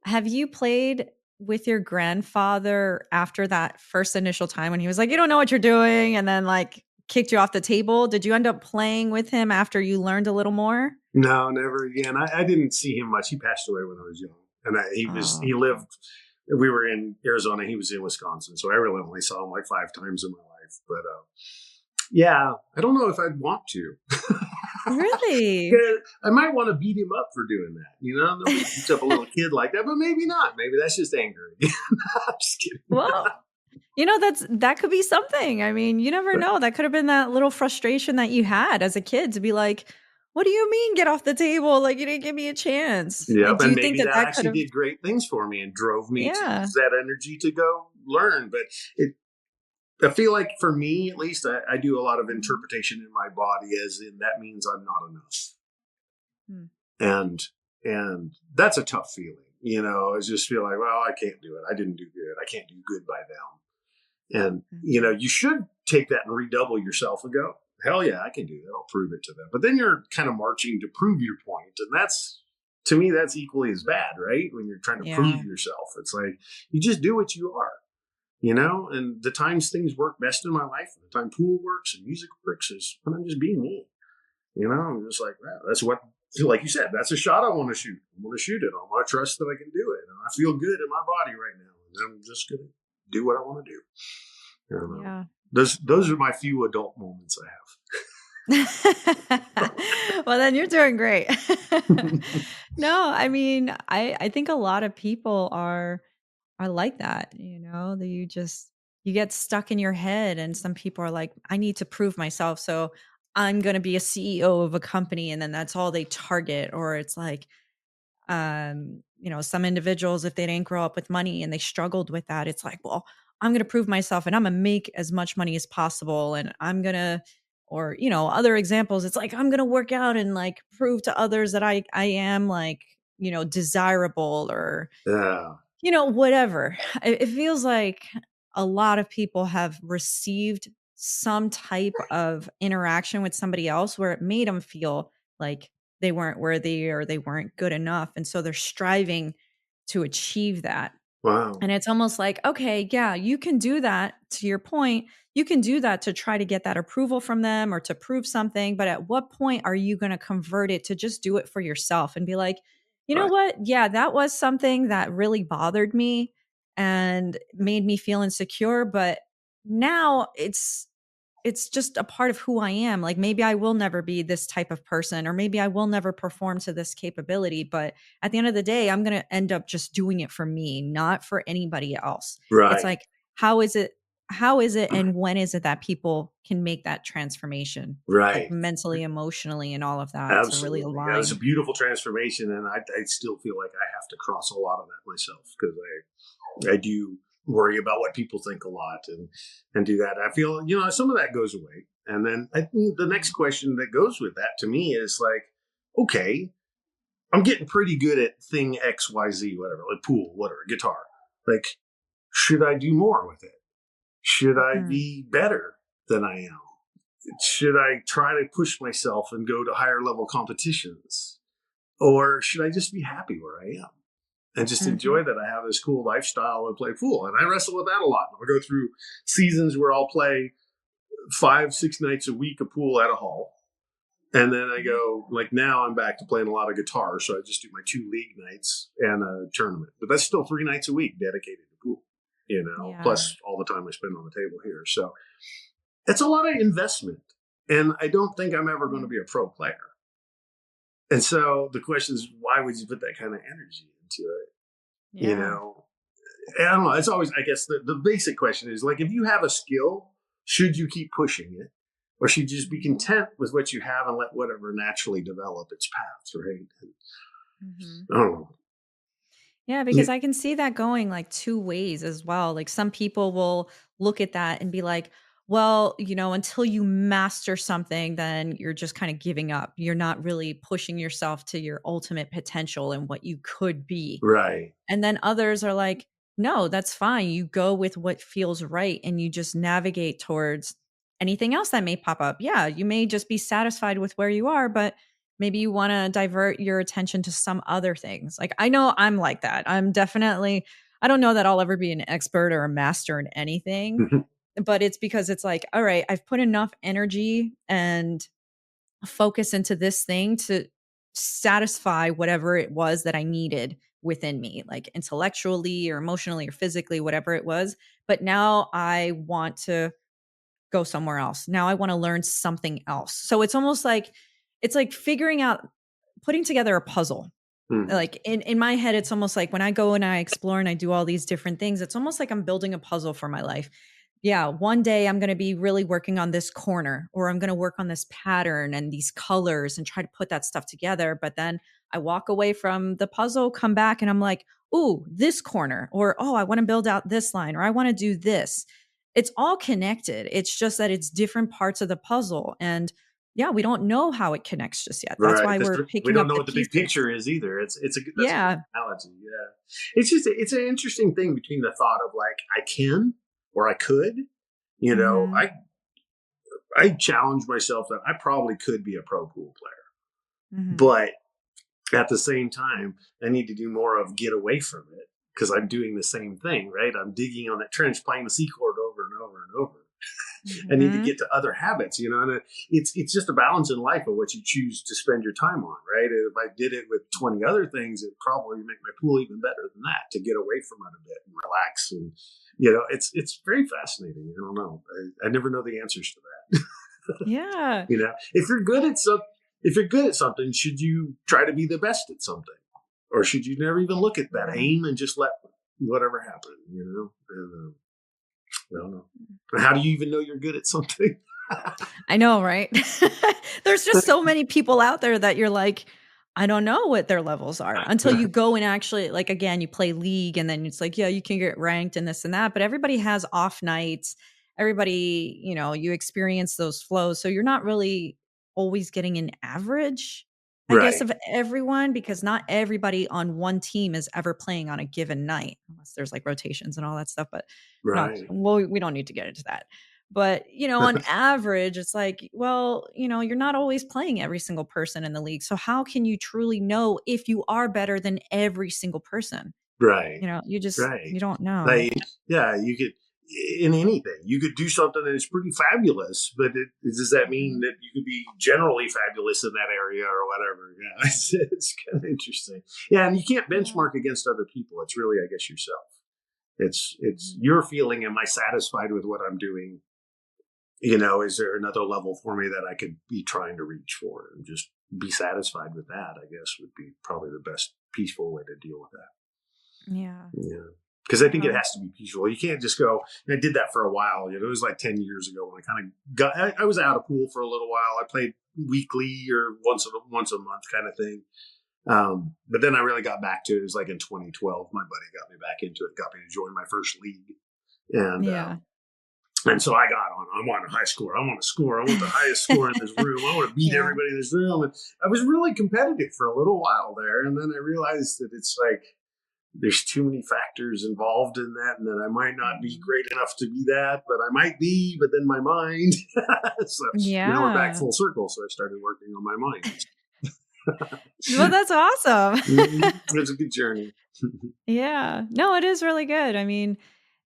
Have you played with your grandfather after that first initial time when he was like, "You don't know what you're doing," and then like kicked you off the table? Did you end up playing with him after you learned a little more? no, never again. I didn't see him much. He passed away when I was young, and Oh, he lived. We were in Arizona. He was in Wisconsin, so I really only saw him like 5 times in my life. But yeah, I don't know if I'd want to. really? I might want to beat him up for doing that. Nobody beats up a little kid like that, but maybe not. Maybe that's just anger. I'm just kidding. Well, that could be something. I mean, you never But know. That could have been that little frustration that you had as a kid to be like, "What do you mean get off the table? Like you didn't give me a chance." yep, Like, do and you think maybe that that that could actually have did great things for me and drove me to Yeah. use that energy to go learn. But it I feel like for me, at least, I do a lot of Mhm. interpretation in my body, as in that means I'm not enough, Mm, and that's a tough feeling. I just feel like, well, I can't do it. I didn't do good. I can't do good by them. And mhm. you should take that and redouble yourself and go, hell yeah, I can do that. I'll prove it to them. But then you're kind of marching to prove your point, and that's to me that's equally as bad, right? When you're trying to prove Yeah. yourself, it's like you just do what you are. And the times things work best in my life, and the time pool works and music works is when I'm just being me. I'm just like, wow, that's what, like you said, that's a shot I want to shoot. I want to shoot it. I want to trust that I can do it. And I feel good in my body right now. And I'm just going to do what I want to do. Yeah. Those are my few adult moments Well, then you're doing great. I have. No, I mean, I think a lot of people are like that, that you get stuck in your head and some people are like, I need to prove myself. So I'm going to be a CEO of a company. And then that's all they target. Or it's like, some individuals, if they didn't grow up with money and they struggled with that, it's like, well, I'm going to prove myself and I'm going to make as much money as possible. And I'm going to, or, other examples, it's like, I'm going to work out and like prove to others that I am like, desirable or Yeah. whatever. It feels like a lot of people have received some type of interaction with somebody else where it made them feel like they weren't worthy or they weren't good enough. And so they're striving to achieve that. Wow. And it's almost like, okay, yeah, you can do that to your point. You can do that to try to get that approval from them or to prove something. But at what point are you going to convert it to just do it for yourself and be like, you know Right. what? Yeah, that was something that really bothered me and made me feel insecure. But now it's just a part of who I am. Like maybe I will never be this type of person, or maybe I will never perform to this capability. But at the end of the day, I'm going to end up just doing it for me, not for anybody else. It's Right. like, how is it? How is it? And when is it that people can make that transformation, like Right. mentally, emotionally, and all of that to really Absolutely. Yeah, it's a align? beautiful transformation. And I still feel like I have to cross a lot of that myself because I do worry about what people think a lot and do that. I feel, some of that goes away. And then I think the next Mm, question that goes with that to me is like, okay, I'm getting pretty good at thing XYZ, whatever, like pool, whatever, guitar. Like, should I do more with it? Should I mhm, be better than I am? Should I try to push myself and go to higher level competitions? Or should I just be happy where I am and just mhm, enjoy that I have this cool lifestyle and play pool? And I wrestle with that a lot. I'll go through seasons where I'll play 5, 6 nights a week of pool at a hall. And then I mhm. go, like now I'm back to playing a lot of guitar. So I just do my 2 league nights and a tournament. But that's still 3 nights a week dedicated to pool, Yeah. plus all the time I spend on the table here. So it's a lot of investment. And I don't think I'm ever going to Yeah. be a pro player. And so the question is, why would you put that kind of energy into it? You Yeah. know, I don't know. It's always, I guess, the basic question is like, if you have a skill, should you keep pushing it? or should you just be content with what you have and let whatever naturally develop its path, right? Mm-hmm. I don't know. Yeah, Yeah, because I can see that going like two ways as well. Like some people will look at that and be like, well, until you master something, then you're just kind of giving up. You're not really pushing yourself to your ultimate potential and what you could be. right, And then others are like, no, that's fine. You go with what feels right and you just navigate towards anything else that may pop up. Yeah, you may just be satisfied with where you are, but maybe you want to divert your attention to some other things. Like I know I'm like that. I don't know that I'll ever be an expert or a master in anything, but it's because it's like, all right, I've put enough energy and focus into this thing to satisfy whatever it was that I needed within me, like intellectually or emotionally or physically, whatever it was. But now I want to go somewhere else. Now I want to learn something else. So it's like figuring out putting together a puzzle. Mhm. Like in my head, it's almost like when I go and I explore and I do all these different things, it's almost like I'm building a puzzle for my life. Yeah, one day I'm going to be really working on this corner, or I'm going to work on this pattern and these colors and try to put that stuff together. But then I walk away from the puzzle, come back, and I'm like, ooh, this corner, or oh, I want to build out this line, or I want to do this. It's all connected. It's just that it's different parts of the puzzle. And yeah, we don't know how it connects just yet. That's Right, why because we're we picking don't up know the what the big pieces. picture is either. That's a good Yeah. analogy. Yeah, it's an interesting thing between the thought of like I can or I could. You know, Mhm. I challenge myself that I probably could be a pro pool player, Mhm. but at the same time, I need to do more of get away from it because I'm doing the same thing, right? I'm digging on that trench, playing the C chord over and over and over. I need to Mhm. get to other habits, and it's just a balance in life of what you choose to spend your time on, right? If I did it with 20 other things, it'd probably make my pool even better than that to get away from it a bit and relax. And it's very fascinating. I don't know. I never know the answers to that. Yeah. If you're good at something, should you try to be the best at something, or should you never even look at that Yeah. aim and just let whatever happen? And, I don't know. How do you even know you're good at something? I know, right? There's just so many people out there that you're like, I don't know what their levels are until you go and actually, like, again, you play league and then it's like, yeah, you can get ranked and this and that, but everybody has off nights. Everybody, you experience those flows. So you're not really always getting an average, I guess, Right, of everyone because not everybody on one team is ever playing on a given night unless there's like rotations and all that stuff. But not, right, well, we don't need to get into that. But, on average, it's like, well, you're not always playing every single person in the league. So how can you truly know if you are better than every single person? right, You right. don't know. Like, yeah, you could in anything. You could do something that is pretty fabulous, but does that mean Mhm. that you could be generally fabulous in that area or whatever? Yeah, it's kind of interesting. Yeah, and you can't Yeah. benchmark against other people. It's really, I guess, yourself. It's Mhm. your feeling. Am I satisfied with what I'm doing? Is there another level for me that I could be trying to reach for and just be satisfied with that? I guess would be probably the best peaceful way to deal with that. Yeah. Yeah. Because I think it Wow. has to be peaceful. You can't just go. And I did that for a while. It was like 10 years ago when I kind of got. I was out of pool for a little while. I played weekly or once a month kind of thing. But then I really got back to it. It was like in 2012. My buddy got me back into it. Got me to join my first league, and Yeah. so I got on. I want a high score. I want to score. I want the highest score in this room. I want to beat Yeah. everybody in this room. And I was really competitive for a little while there, and then I realized that it's like there's too many factors involved in that, and that I might not be Mhm. great enough to be that, but I might be. But then my mind. So now we're back Yeah. full circle. So I started working on my mind. Well, that's awesome. It's a good journey. Yeah. No, it is really good. I mean,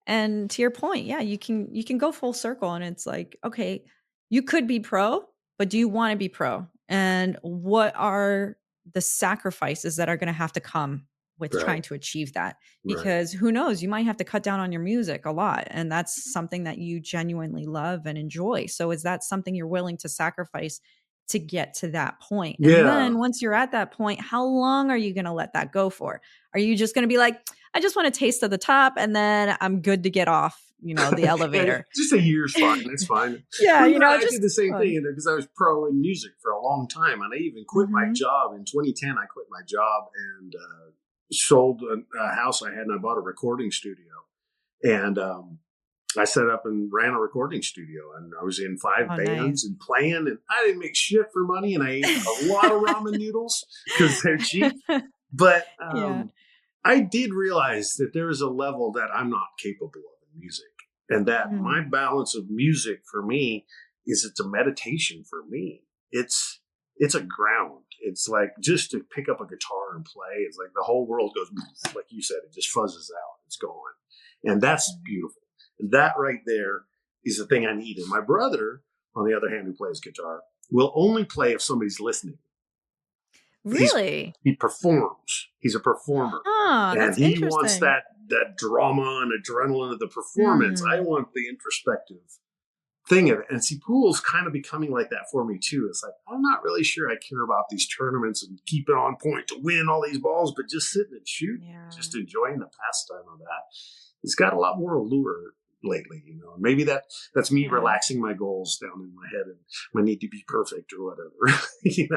and to your point, yeah, you can go full circle and it's like, okay, you could be pro, but do you want to be pro? And what are the sacrifices that are going to have to come with Right. trying to achieve that? Right. Because who knows, you might have to cut down on your music a lot and that's something that you genuinely love and enjoy. So is that something you're willing to sacrifice to get to that point? And Yeah. then once you're at that point, how long are you going to let that go for? Are you just going to be like, I just want a taste of the top and then I'm good to get off the Yeah, elevator. just a year's fine. That's fine. Yeah, Well, I did just the same fun. thing because I was pro in music for a long time, and I even quit my Mhm. job in 2010. I quit my job and sold a house I had, and I bought a recording studio. And I set up and ran a recording studio, and I was in 5 Oh, bands nice. and playing, and I didn't make shit for money, and I ate a lot of ramen noodles because they're cheap. But Yeah. I did realize that there is a level that I'm not capable of in music, and that my Mm. balance of music for me is it's a meditation for me. It's a ground. It's like just to pick up a guitar and play. It's like the whole world goes, like you said, it just fuzzes out. It's gone, and that's beautiful. And that right there is the thing I need. And my brother, on the other hand, who plays guitar, will only play if somebody's listening. he's Really? he performs. He's a performer, Huh, and that's he wants interesting. that drama and adrenaline of the performance. I Mm. want the introspective thing of it. And see, pool's kind of becoming like that for me too. It's like I'm not really sure I care about these tournaments and keeping on point to win all these balls, but just sitting and shooting, Yeah. just enjoying the pastime of that. It's got a lot more allure lately, maybe that's me Yeah. relaxing my goals down in my head and my need to be perfect or whatever.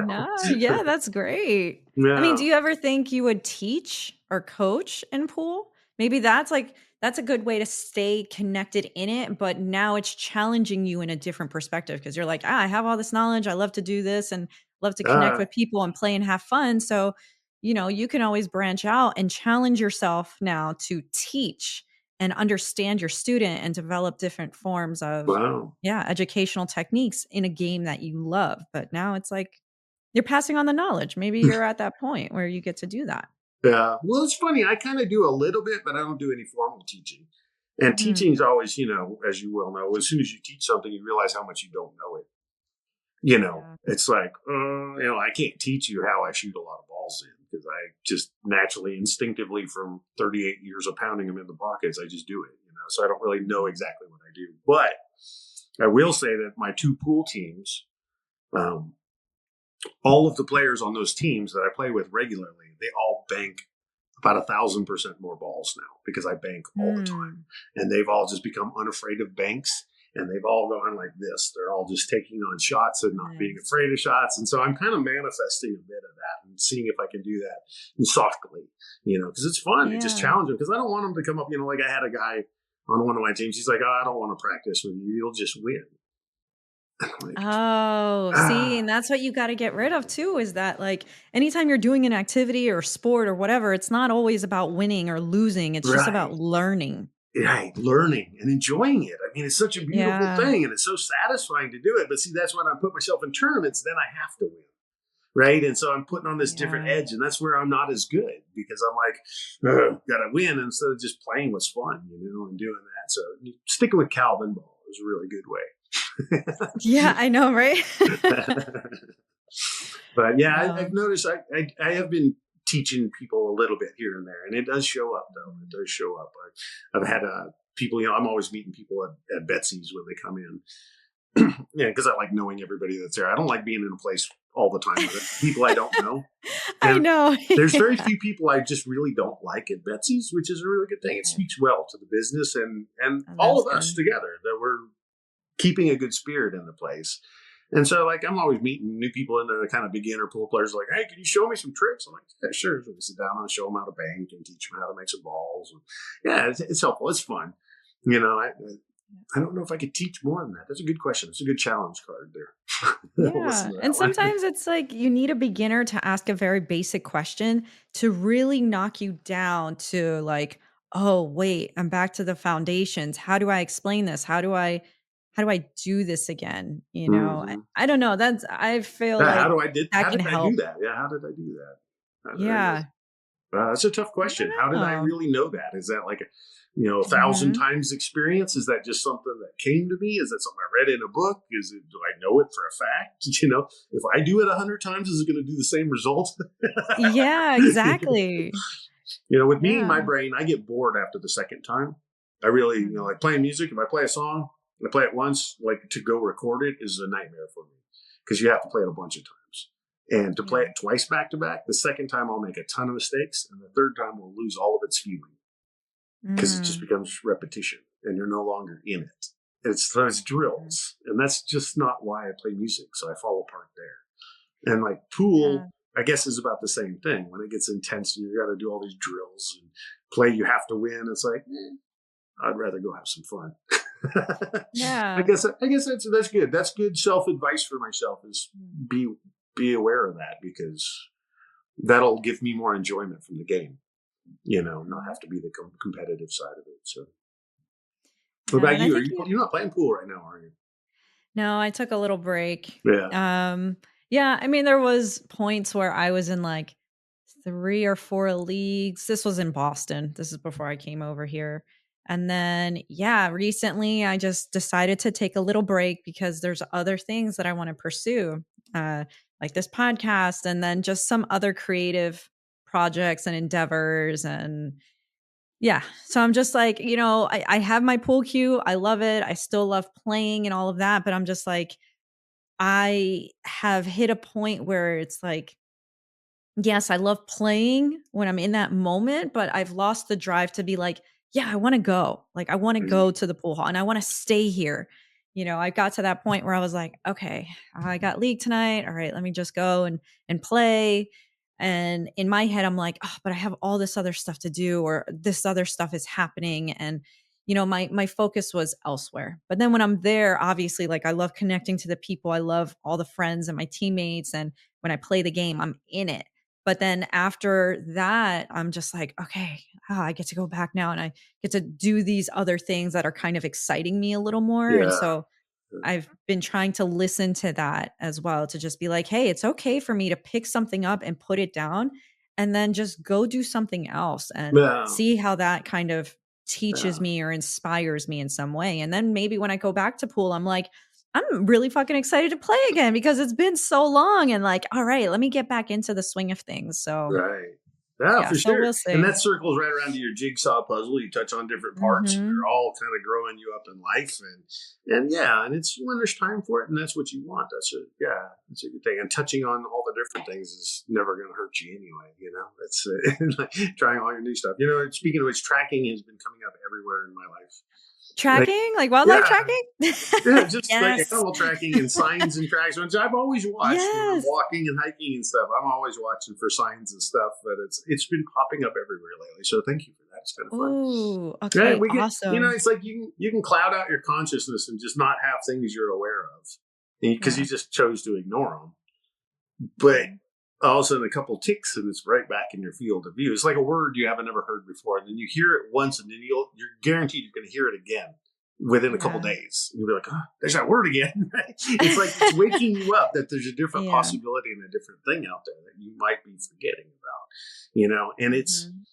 No, yeah, that's great. I mean, Yeah. do you ever think you would teach or coach in pool? Maybe that's a good way to stay connected in it, but now it's challenging you in a different perspective because you're like, I have all this knowledge. I love to do this and love to connect uh, with people and play and have fun. So, you can always branch out and challenge yourself now to teach and understand your student and develop different forms of, wow. yeah, educational techniques in a game that you love. But now it's like, you're passing on the knowledge. Maybe you're at that point where you get to do that. Yeah. Well, it's funny. I kind of do a little bit, but I don't do any formal teaching. And Mhm. teaching is always, as you well know, as soon as you teach something, you realize how much you don't know it. Yeah. It's like, I can't teach you how I shoot a lot of balls in because I just naturally, instinctively, from 38 years of pounding them in the pockets, I just do it. So I don't really know exactly what I do. But I will say that my 2 pool teams, um, all of the players on those teams that I play with regularly, they all bank about 1,000% more balls now because I bank all the time. Mm. And they've all just become unafraid of banks. And they've all gone like this. They're all just taking on shots and not being Nice. afraid of shots. And so I'm kind of manifesting a bit of that and seeing if I can do that softly, because it's fun. It just Yeah. challenges them because I don't want them to come up, like I had a guy on one of my teams. He's like, I don't want to practice with you. You'll just win. I'm like, Oh, see, ah, and that's what you gotta get rid of too, is that, like, anytime you're doing an activity or sport or whatever, it's not always about winning or losing, it's just about right. learning. Right, learning and enjoying it. I mean, it's such a beautiful Yeah. thing and it's so satisfying to do it. But see, that's when I put myself in tournaments, then I have to win. Right. And so I'm putting on this different Yeah. edge, and that's where I'm not as good because I'm like, gotta win instead of just playing what's fun, and doing that. So sticking with Calvin ball is a really Yeah, I know, right? good way. But yeah, I've No. noticed I have been teaching people a little bit here and there, and it does show up though. It does show up. I've had people. I'm always meeting people at Betsy's when they come in. Yeah, because I like knowing everybody that's there. I don't like being in a place all the time with people I don't know. I And know. there's very Yeah. few people I just really don't like at Betsy's, which is a really good thing. It Yeah. speaks well to the business and Oh, all that's of us good. together that we're keeping a good spirit in the place. And so, like, I'm always meeting new people in there, the kind of beginner pool players, like, hey, can you show me some tricks? I'm like, yeah, sure. So we sit down and show them how to bank and teach them how to make some balls. And yeah, it's helpful. It's fun. I don't know if I could teach more than that. That's a good question. It's a good challenge card there. Listen Yeah, to and that one. sometimes it's like you need a beginner to ask a very basic question to really knock you down to like, "Oh, wait, I'm back to the foundations. How do I explain this? How do I do this again?" Mm-hmm. I don't know, I feel Yeah, like that how can did I do help. that? Yeah, how did I do that? How did I know? Yeah, That's a tough I question. How don't did I know. really know that? Is that like a thousand Mhm. times experience? Is that just something that came to me? Is that something I read in a book? Do I know it for a fact? If I do it 100 times, is it going to do the same result? Yeah, exactly. With me and Yeah. my brain, I get bored after the second time. I really, Mhm. like playing music. If I play a song, I play it once, like to go record it is a nightmare for me because you have to play it a bunch of times. And to play Yeah. it twice back to back, the second time I'll make a ton of mistakes, and the third time will lose all of its feeling. because it just Mm. becomes repetition and you're no longer in it. It's Mhm. drills, and that's just not why I play music. So I fall apart there. And like Yeah. pool, I guess is about the same thing. When it gets intense and you got to do all these drills and play, you have to win. It's like I'd rather go have some fun. I Yeah. guess that's good. That's good self advice for myself is Mm. be aware of that because that'll give me more enjoyment from the game. Not Mhm. have to be the competitive side of it. So, what Yeah, about and I you? think You're not playing pool right now, are you? no, I took a little break. Yeah. Yeah, I mean, there was points where I was in like 3 or 4 leagues. This was in Boston. This is before I came over here. And then, yeah, recently I just decided to take a little break because there's other things that I want to pursue, uh, like this podcast, and then just some other creative projects and endeavors. And yeah, so I'm just like, I have my pool cue. I love it. I still love playing and all of that. But I'm just like, I have hit a point where it's like, yes, I love playing when I'm in that moment, but I've lost the drive to be like, yeah, I want to go. Like, I want to go Mhm. to the pool hall and I want to stay here. I got to that point where I was like, okay, I got league tonight. All right, let me just go and play. And in my head, I'm like, oh, but I have all this other stuff to do, or this other stuff is happening. And my focus was elsewhere. But then when I'm there, obviously, like I love connecting to the people. I love all the friends and my teammates. And when I play the game, I'm in it. But then after that, I'm just like, okay, I get to go back now and I get to do these other things that are kind of exciting me a little more. And Yeah. so I've been trying to listen to that as well, to just be like, hey, it's okay for me to pick something up and put it down and then just go do something else and Yeah. see how that kind of teaches Yeah. me or inspires me in some way. And then maybe when I go back to pool, I'm like, I'm really fucking excited to play again because it's been so long and like, all right, let me get back into the swing of things. So, Right. Yeah, yeah, for so sure. we'll And see. that circles right around to your jigsaw puzzle. You touch on different parts and they're Mhm. all kind of growing you up in life. And yeah, and it's when there's time for it and that's what you want. That's a good thing. And touching on all the different things is never going to hurt you anyway. It's like trying all your new stuff. Speaking of which, tracking has been coming up everywhere in my life. Like, Tracking, like wildlife yeah, tracking? yeah, just like Yes. animal tracking and signs and tracks, which I've always watched when I'm Yes. walking and hiking and stuff. I'm always watching for signs and stuff, but it's been popping up everywhere lately. So thank you for that. It's kind of fun. Ooh, Right? okay, We get, awesome. it's like you can cloud out your consciousness and just not have things you're aware of because you Yeah. just chose to ignore them. But Mhm. all of a sudden, a couple ticks and it's right back in your field of view. It's like a word you haven't ever heard before, and then you hear it once, and then you're guaranteed you're going to hear it again within a couple Yeah. days. And you'll be like, oh, there's that word again. It's like it's waking you up that there's a different Yeah. possibility and a different thing out there that you might be forgetting about. Mhm.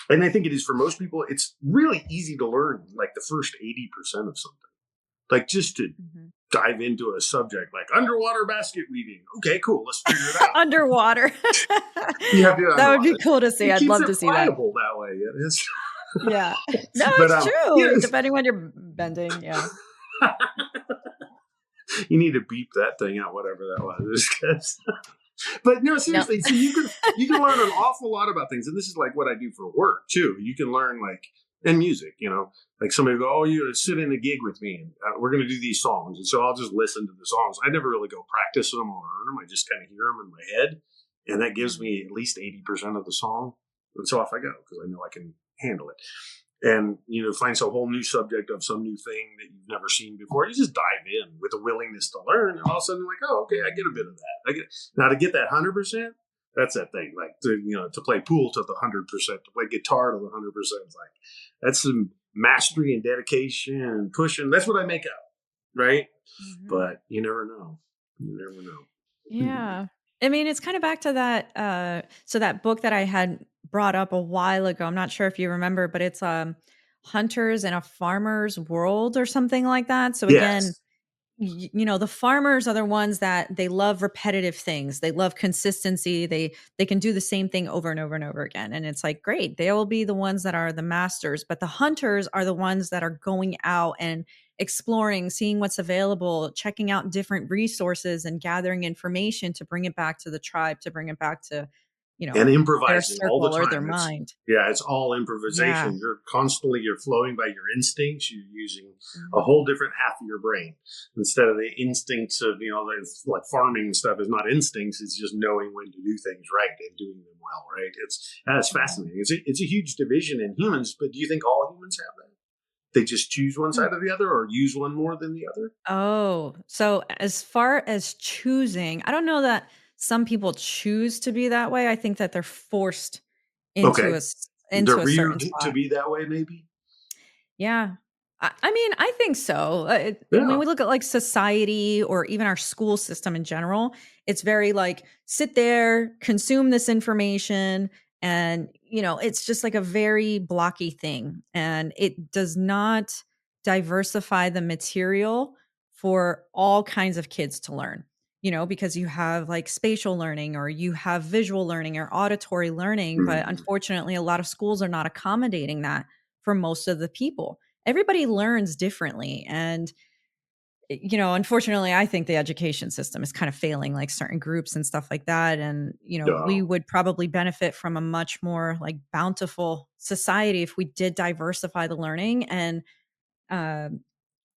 And I think it is for most people. It's really easy to learn like the first 80% of something, like just to Mhm. dive into a subject like underwater basket weaving. Okay, cool. Let's figure it out. Underwater. You have to do it That would be underwater. cool to see, It I'd keeps love it to see that. pliable that way. It is. Yeah. No, But it's true, yes, depending when you're bending, yeah. you need to beep that thing out, whatever that was. But no, No. seriously. So you can learn an awful lot about things, and this is like what I do for work too. You can learn like and music. Like somebody will go, oh, you're gonna sit in a gig with me, and we're gonna do these songs, and so I'll just listen to the songs. I never really go practice them or learn them. I just kind of hear them in my head, and that gives Mhm. me at least 80% of the song, and so off I go because I know I can handle it. And find some whole new subject of some new thing that you've never seen before. You just dive in with a willingness to learn, and all of a sudden, like, oh, okay, I get a bit of that. Now to get that 100%. That's that thing. Like to play pool to the 100%, to play guitar to the 100%. It's like that's some mastery and dedication and pushing. That's what I make up, right? Mhm. But you never know. You never know. Yeah. I mean, it's kind of back to that so that book that I had brought up a while ago. I'm not sure if you remember, but it's Hunters in a Farmer's World or something like that. So again, Yes. the farmers are the ones that they love repetitive things. They love consistency. They can do the same thing over and over and over again. And it's like, great, they will be the ones that are the masters, but the hunters are the ones that are going out and exploring, seeing what's available, checking out different resources and gathering information to bring it back to the tribe, to bring it back to and their improvising all the circle or their time. mind. It's all Yeah. improvisation. You're flowing by your instincts. You're using a Mhm. whole different half of your brain instead of the instincts of like farming and stuff is not instincts. It's just knowing when to do things right and doing them well. Right. That's Yeah. fascinating. It's a huge division in humans, but do you think all humans have that? They just choose one Hmm. side or the other, or use one more than the other? Oh, so as far as choosing, I don't know that some people choose to be that way. I think that they're forced Okay, they're into a certain reared to spot. be that way, maybe. Yeah. I mean, I think so. When Yeah. we look at like society or even our school system in general, it's very like sit there, consume this information. And, it's just like a very blocky thing. And it does not diversify the material for all kinds of kids to learn, because you have like spatial learning or you have visual learning or auditory learning. But Mm. unfortunately, a lot of schools are not accommodating that for most of the people. Everybody learns differently. And, unfortunately, I think the education system is kind of failing like certain groups and stuff like that. And, we Oh. would probably benefit from a much more like bountiful society if we did diversify the learning and, um,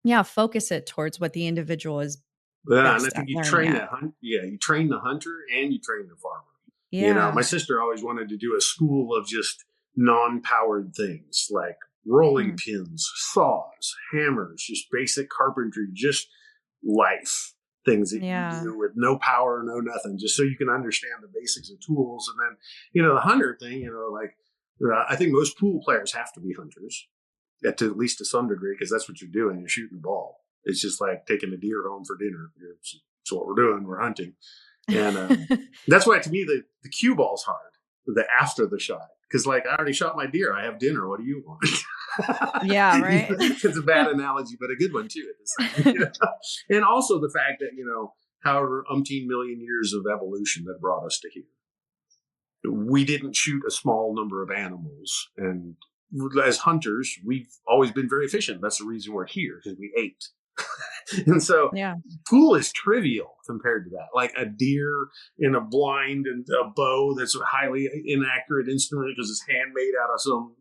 yeah, focus it towards what the individual is Yeah, and I best at think you learning train at. that hunt. Yeah, you train the hunter and you train the farmer. My Yeah. sister always wanted to do a school of just non-powered things like rolling Mm. pins, saws, hammers, just basic carpentry, just life things that you Yeah. do with no power, no nothing, just so you can understand the basics of tools. And then, the hunter thing, I think most pool players have to be hunters at least to some degree, because that's what you're doing. You're shooting a ball. It's just like taking a deer home for dinner. It's what we're doing. We're hunting. And that's why, to me, the cue ball's hard, the after the shot. Because, like, I already shot my deer. I have dinner. What do you want? Yeah, right? It's a bad analogy, but a good one, too, at the same. And also the fact that, however umpteen million years of evolution that brought us to here, we didn't shoot a small number of animals. And as hunters, we've always been very efficient. That's the reason we're here, because we ate. And so Yeah. pool is trivial compared to that. Like a deer in a blind and a bow that's a highly inaccurate instrument because it's handmade out of some,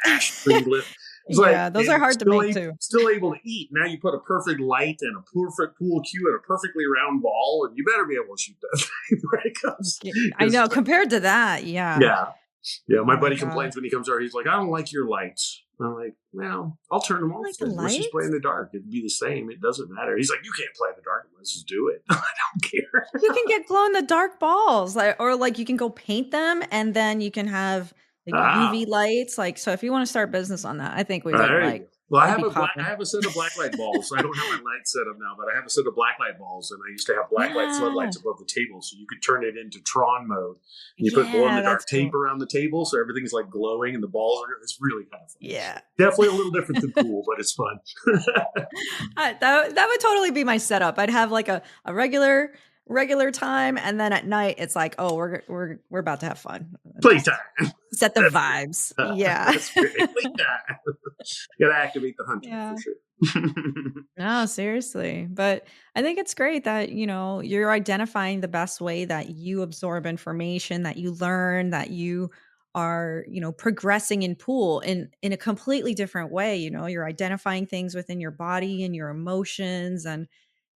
ash tree lip. It's like, Yeah, those are and hard to make too. still able to eat. Now you put a perfect light and a perfect pool cue and a perfectly round ball, and you better be able to shoot that thing where it comes. I know compared to that, yeah. Yeah. Yeah, Oh my my buddy god. complains when he comes over. He's like, "I don't like your lights." I'm like, "Well, I'll turn them You off like the then. Let's just play in lights? the dark. It'd be the same. It doesn't matter." He's like, "You can't play in the dark. Let's just do it. I don't care." You can get glow in the dark balls, like or like you can go paint them and then you can have like UV Wow. lights. Like, so if you want to start business on that, I think we would There you like go. Well, it'd be I popping. have a set of blacklight balls. I don't have my light set up now, but I have a set of blacklight balls, and I used to have blacklight Yeah. floodlights above the table, so you could turn it into Tron mode. And you put glow in Yeah, the that's dark tape cool. around the table, so everything's like glowing, and the balls are. It's really kind of fun. Yeah. Definitely a little different than pool, but it's fun. That would totally be my setup. I'd have like a regular time and then at night it's like, "Oh, we're about to have fun." Let's Playtime. set the That's great. vibes. Yeah. That's great. Playtime. Got to activate the hunter for Yeah. sure. No, seriously. But I think it's great that, you're identifying the best way that you absorb information, that you learn, that you are, progressing in pool in a completely different way. You're identifying things within your body and your emotions. And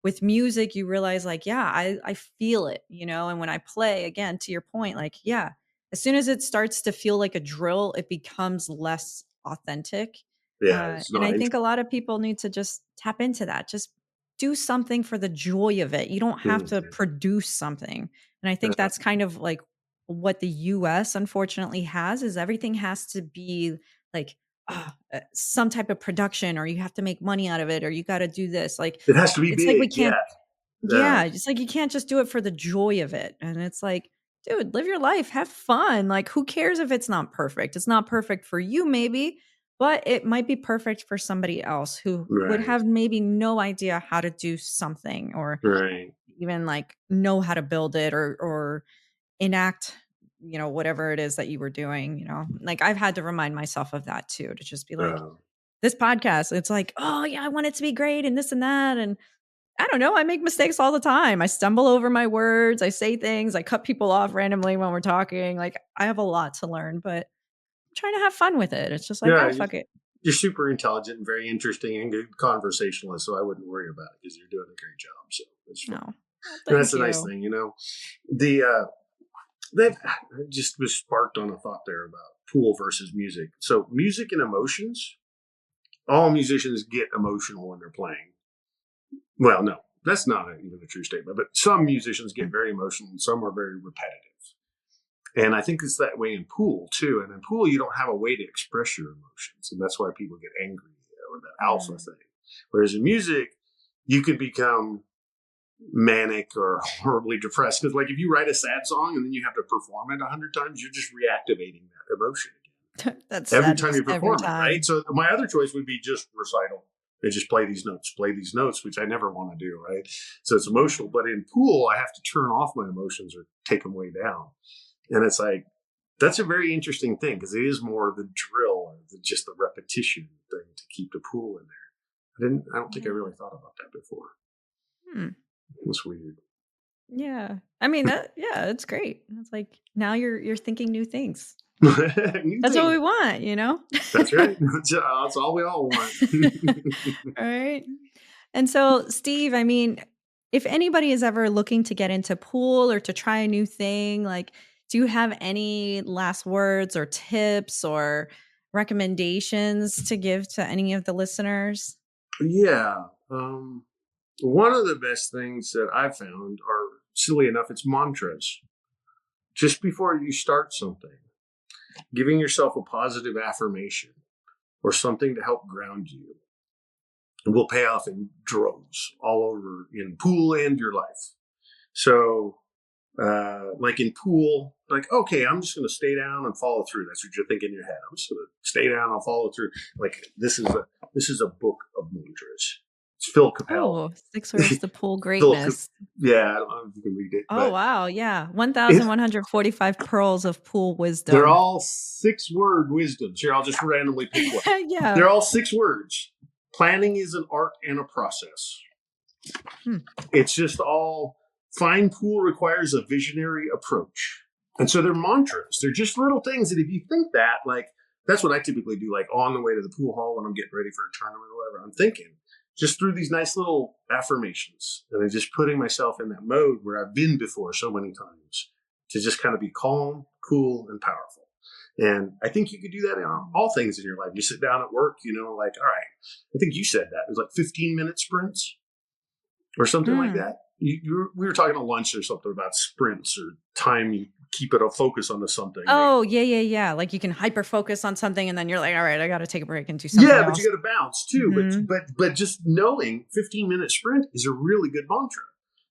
with music, you realize like, yeah, I feel it, and when I play, again, to your point, like, yeah, as soon as it starts to feel like a drill, it becomes less authentic. Yeah, it's And not I think a interesting. lot of people need to just tap into that. Just do something for the joy of it. You don't have to Mhm. produce something. And I think Yeah. that's kind of like what the US unfortunately has is everything has to be like some type of production or you have to make money out of it or you got to do this. Like It has to be it's like we big. can't Yeah. yeah, it's like you can't just do it for the joy of it. And it's like, dude, live your life, have fun. Like, who cares if it's not perfect? It's not perfect for you, maybe, but it might be perfect for somebody else who would Right. have maybe no idea how to do something or Right. even like know how to build it or enact, whatever it is that you were doing, Like I've had to remind myself of that too, to just be like, Uh, this podcast, it's like, oh yeah, I want it to be great and this and that. I don't know. I make mistakes all the time. I stumble over my words. I say things. I cut people off randomly when we're talking. Like, I have a lot to learn, but I'm trying to have fun with it. It's just like, Yeah, oh, fuck it. you're super intelligent and very interesting and good conversationalist, so I wouldn't worry about it because you're doing a great job. So it's fun. No. Well, And that's thank a nice you. thing, you know. The that just was sparked on a thought there about pool versus music. So music and emotions. All musicians get emotional when they're playing. Well, no, that's not even a true statement. But some musicians get very emotional, and some are very repetitive. And I think it's that way in pool too. And in pool, you don't have a way to express your emotions, and that's why people get angry or that alpha Mm. thing. Whereas in music, you can become manic or horribly depressed because, like, if you write a sad song and then you have to perform it 100 times, you're just reactivating that emotion again That's every time sadness you every perform it, right? time. So my other choice would be just recital. They just play these notes, which I never want to do, right? So it's Yeah. emotional. But in pool, I have to turn off my emotions or take them way down. And it's like, that's a very interesting thing because it is more the drill or just the repetition thing to keep the pool in there. I don't think I Yeah. really thought about that before. Hmm. It was weird. Yeah. I mean, yeah, it's great. It's like now you're thinking new things. New That's what thing. we want, you know? That's right. That's all we all want. Right? And so, Steve, I mean, if anybody is ever looking to get into pool or to try a new thing, like, do you have any last words or tips or recommendations to give to any of the listeners? Yeah. One of the best things that I've found are, silly enough, it's mantras. Just before you start something, giving yourself a positive affirmation or something to help ground you will pay off in droves all over in pool and your life. So, like in pool, like, okay, I'm just going to stay down and follow through. That's what you're thinking in your head. I'm just going to stay down and follow through. Like this is a book of mantras. It's Phil Capelle. Oh, 6 words to pool Phil, greatness. yeah, I don't know if you can read it, Oh, but wow, yeah. it, 1,145 pearls of pool they're wisdom. all 6-word wisdoms. Here, I'll just randomly pick one. Yeah. They're all 6 words. Planning is an art and a process. Hmm. It's just all fine pool requires a visionary approach. And so they're mantras. They're just little things that if you think that, like, that's what I typically do, like on the way to the pool hall when I'm getting ready for a tournament or whatever. I'm thinking just through these nice little affirmations. And I'm just putting myself in that mode where I've been before so many times to just kind of be calm, cool, and powerful. And I think you could do that in all things in your life. You sit down at work, like, all right, I think you said that. It was like 15-minute sprints or something like Mm. that. We were talking at lunch or something about sprints or time you keep it a focus on something. Oh, yeah. Like, you can hyper focus on something, and then you're like, "Alright, I gotta take a break and do something Yeah, but you else." got to bounce too. Mhm. But just knowing 15-minute sprint is a really good mantra.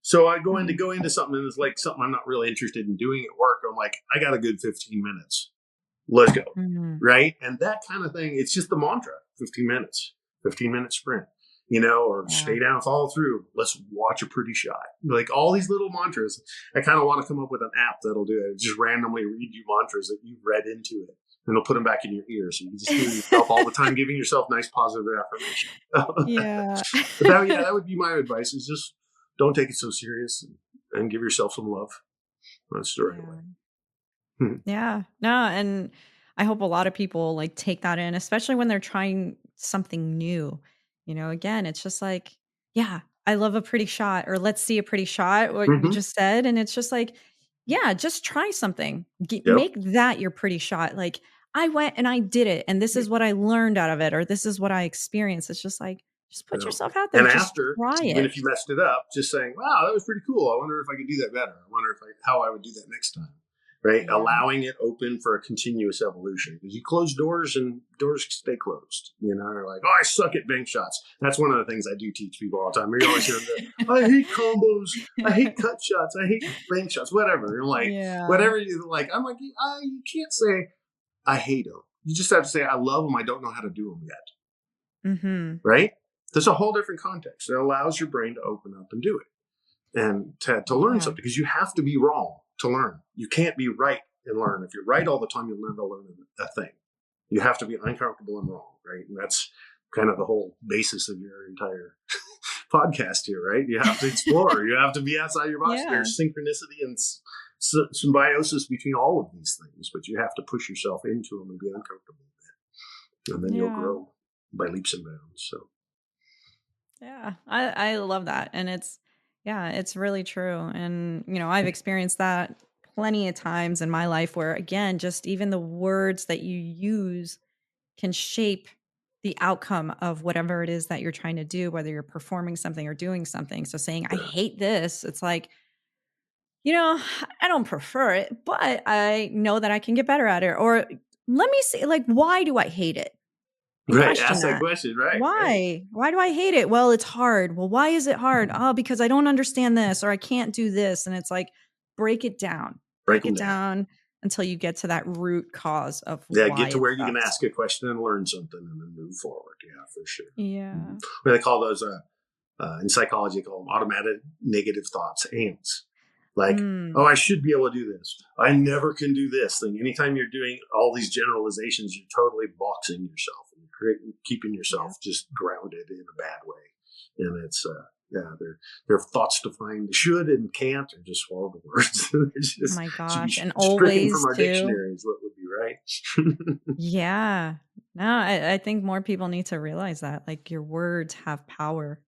So I go Mhm. into something and it's like something I'm not really interested in doing at work. I'm like, I got a good 15 minutes. Let's go. Mhm. Right. And that kind of thing, it's just the mantra, 15 minutes, 15-minute sprint, or Yeah. stay down, follow through. Let's watch a pretty shot. Like all these little mantras. I kind of want to come up with an app that'll do it. Just randomly read you mantras that you've read into it. And it'll put them back in your ear. So you can just hear yourself all the time, giving yourself nice positive affirmation. Yeah. But that would be my advice is just don't take it so serious and give yourself some love. That's the right Yeah. way. Yeah. No, and I hope a lot of people, like, take that in, especially when they're trying something new. Again, it's just like, yeah, I love a pretty shot, or let's see a pretty shot, what you Mm-hmm. just said, and it's just like, yeah, just try something. Yep. Make that your pretty shot. Like, I went and I did it, and this is what I learned out of it, or this is what I experienced. It's just like, just put Yeah. yourself out there, And just after, try even it. if you messed it up, just saying, "Wow, that was pretty cool. I wonder if I could do that better. I wonder how I would do that next time." Right? Yeah. Allowing it open for a continuous evolution because you close doors and doors stay closed. You're like, "Oh, I suck at bank shots." That's one of the things I do teach people all the time. You always hear I hate combos. I hate cut shots. I hate bank shots. Whatever. You're like, Yeah. whatever you like. I'm like, you can't say I hate them. You just have to say I love them. I don't know how to do them yet. Mhm. Right? There's a whole different context. It allows your brain to open up and do it and to learn Yeah. something because you have to be wrong to learn. You can't be right and learn. If you're right all the time, you'll never learn a thing. You have to be uncomfortable and wrong, right? And that's kind of the whole basis of your entire podcast here, right? You have to explore. You have to be outside your box. Yeah. There's synchronicity and symbiosis between all of these things, but you have to push yourself into them and be uncomfortable with it, and then you'll Yeah. grow by leaps and bounds. So Yeah. I love that. And it's really true. And, I've experienced that plenty of times in my life where, again, just even the words that you use can shape the outcome of whatever it is that you're trying to do, whether you're performing something or doing something. So saying, I yeah. hate this, it's like, I don't prefer it, but I know that I can get better at it. Or let me see, like, why do I hate it? And Right, question ask that that. question. Right, right. Why? Why do I hate it? Well, it's hard. Well, why is it hard? Oh, because I don't understand this or I can't do this. And it's like, break it down, Break break them it down. down until you get to that root cause of Yeah, why get to it where you can sucks. ask a question and learn something, and then move forward. Yeah, for sure. Yeah. What they call those in psychology, they call them automatic negative thoughts, ants. Like, oh, Mm. I should be able to do this. I never can do this thing. Anytime you're doing all these generalizations, you're totally boxing yourself and keeping yourself Yeah. just grounded in a bad way. And it's they're thoughts defined. Should and can't are just horrible words. Oh Just my should be gosh. And stricken from always our too. dictionaries. What would be right? Yeah. No, I think more people need to realize that. Like your words have power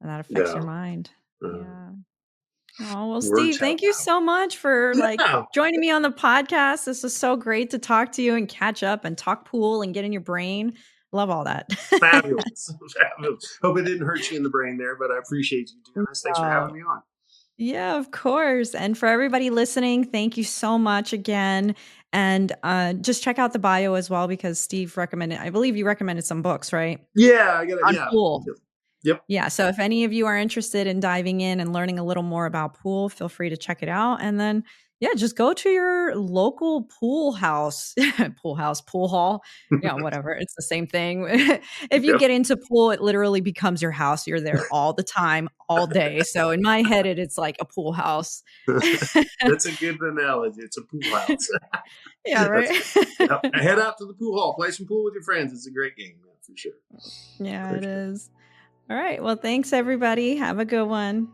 and that affects Yeah, your mind. uh, Yeah. Oh, well, words Steve, have thank you power. so much for Yeah, joining me on the podcast. This was so great to talk to you and catch up and talk pool and get in your brain. Love all that. fabulous, fabulous. Hope it didn't hurt you in the brain there, but I appreciate you doing this. Thanks for Oh, having me on. yeah, of course. And for everybody listening, thank you so much again. And just check out the bio as well because Steve recommended, I believe you recommended some books, right? Yeah, I got it. On Yeah. pool. Yep. Yeah, so if any of you are interested in diving in and learning a little more about pool, feel free to check it out. And then, yeah, just go to your local pool house, pool hall, whatever. It's the same thing. If you Yep. get into pool, it literally becomes your house. You're there all the time, all day. So in my head, it's like a pool house. That's a good analogy. It's a pool house. Yeah, That's right. yep. Head out to the pool hall, play some pool with your friends. It's a great game, man, for sure. Yeah, For it sure. is. All right. Well, thanks everybody. Have a good one.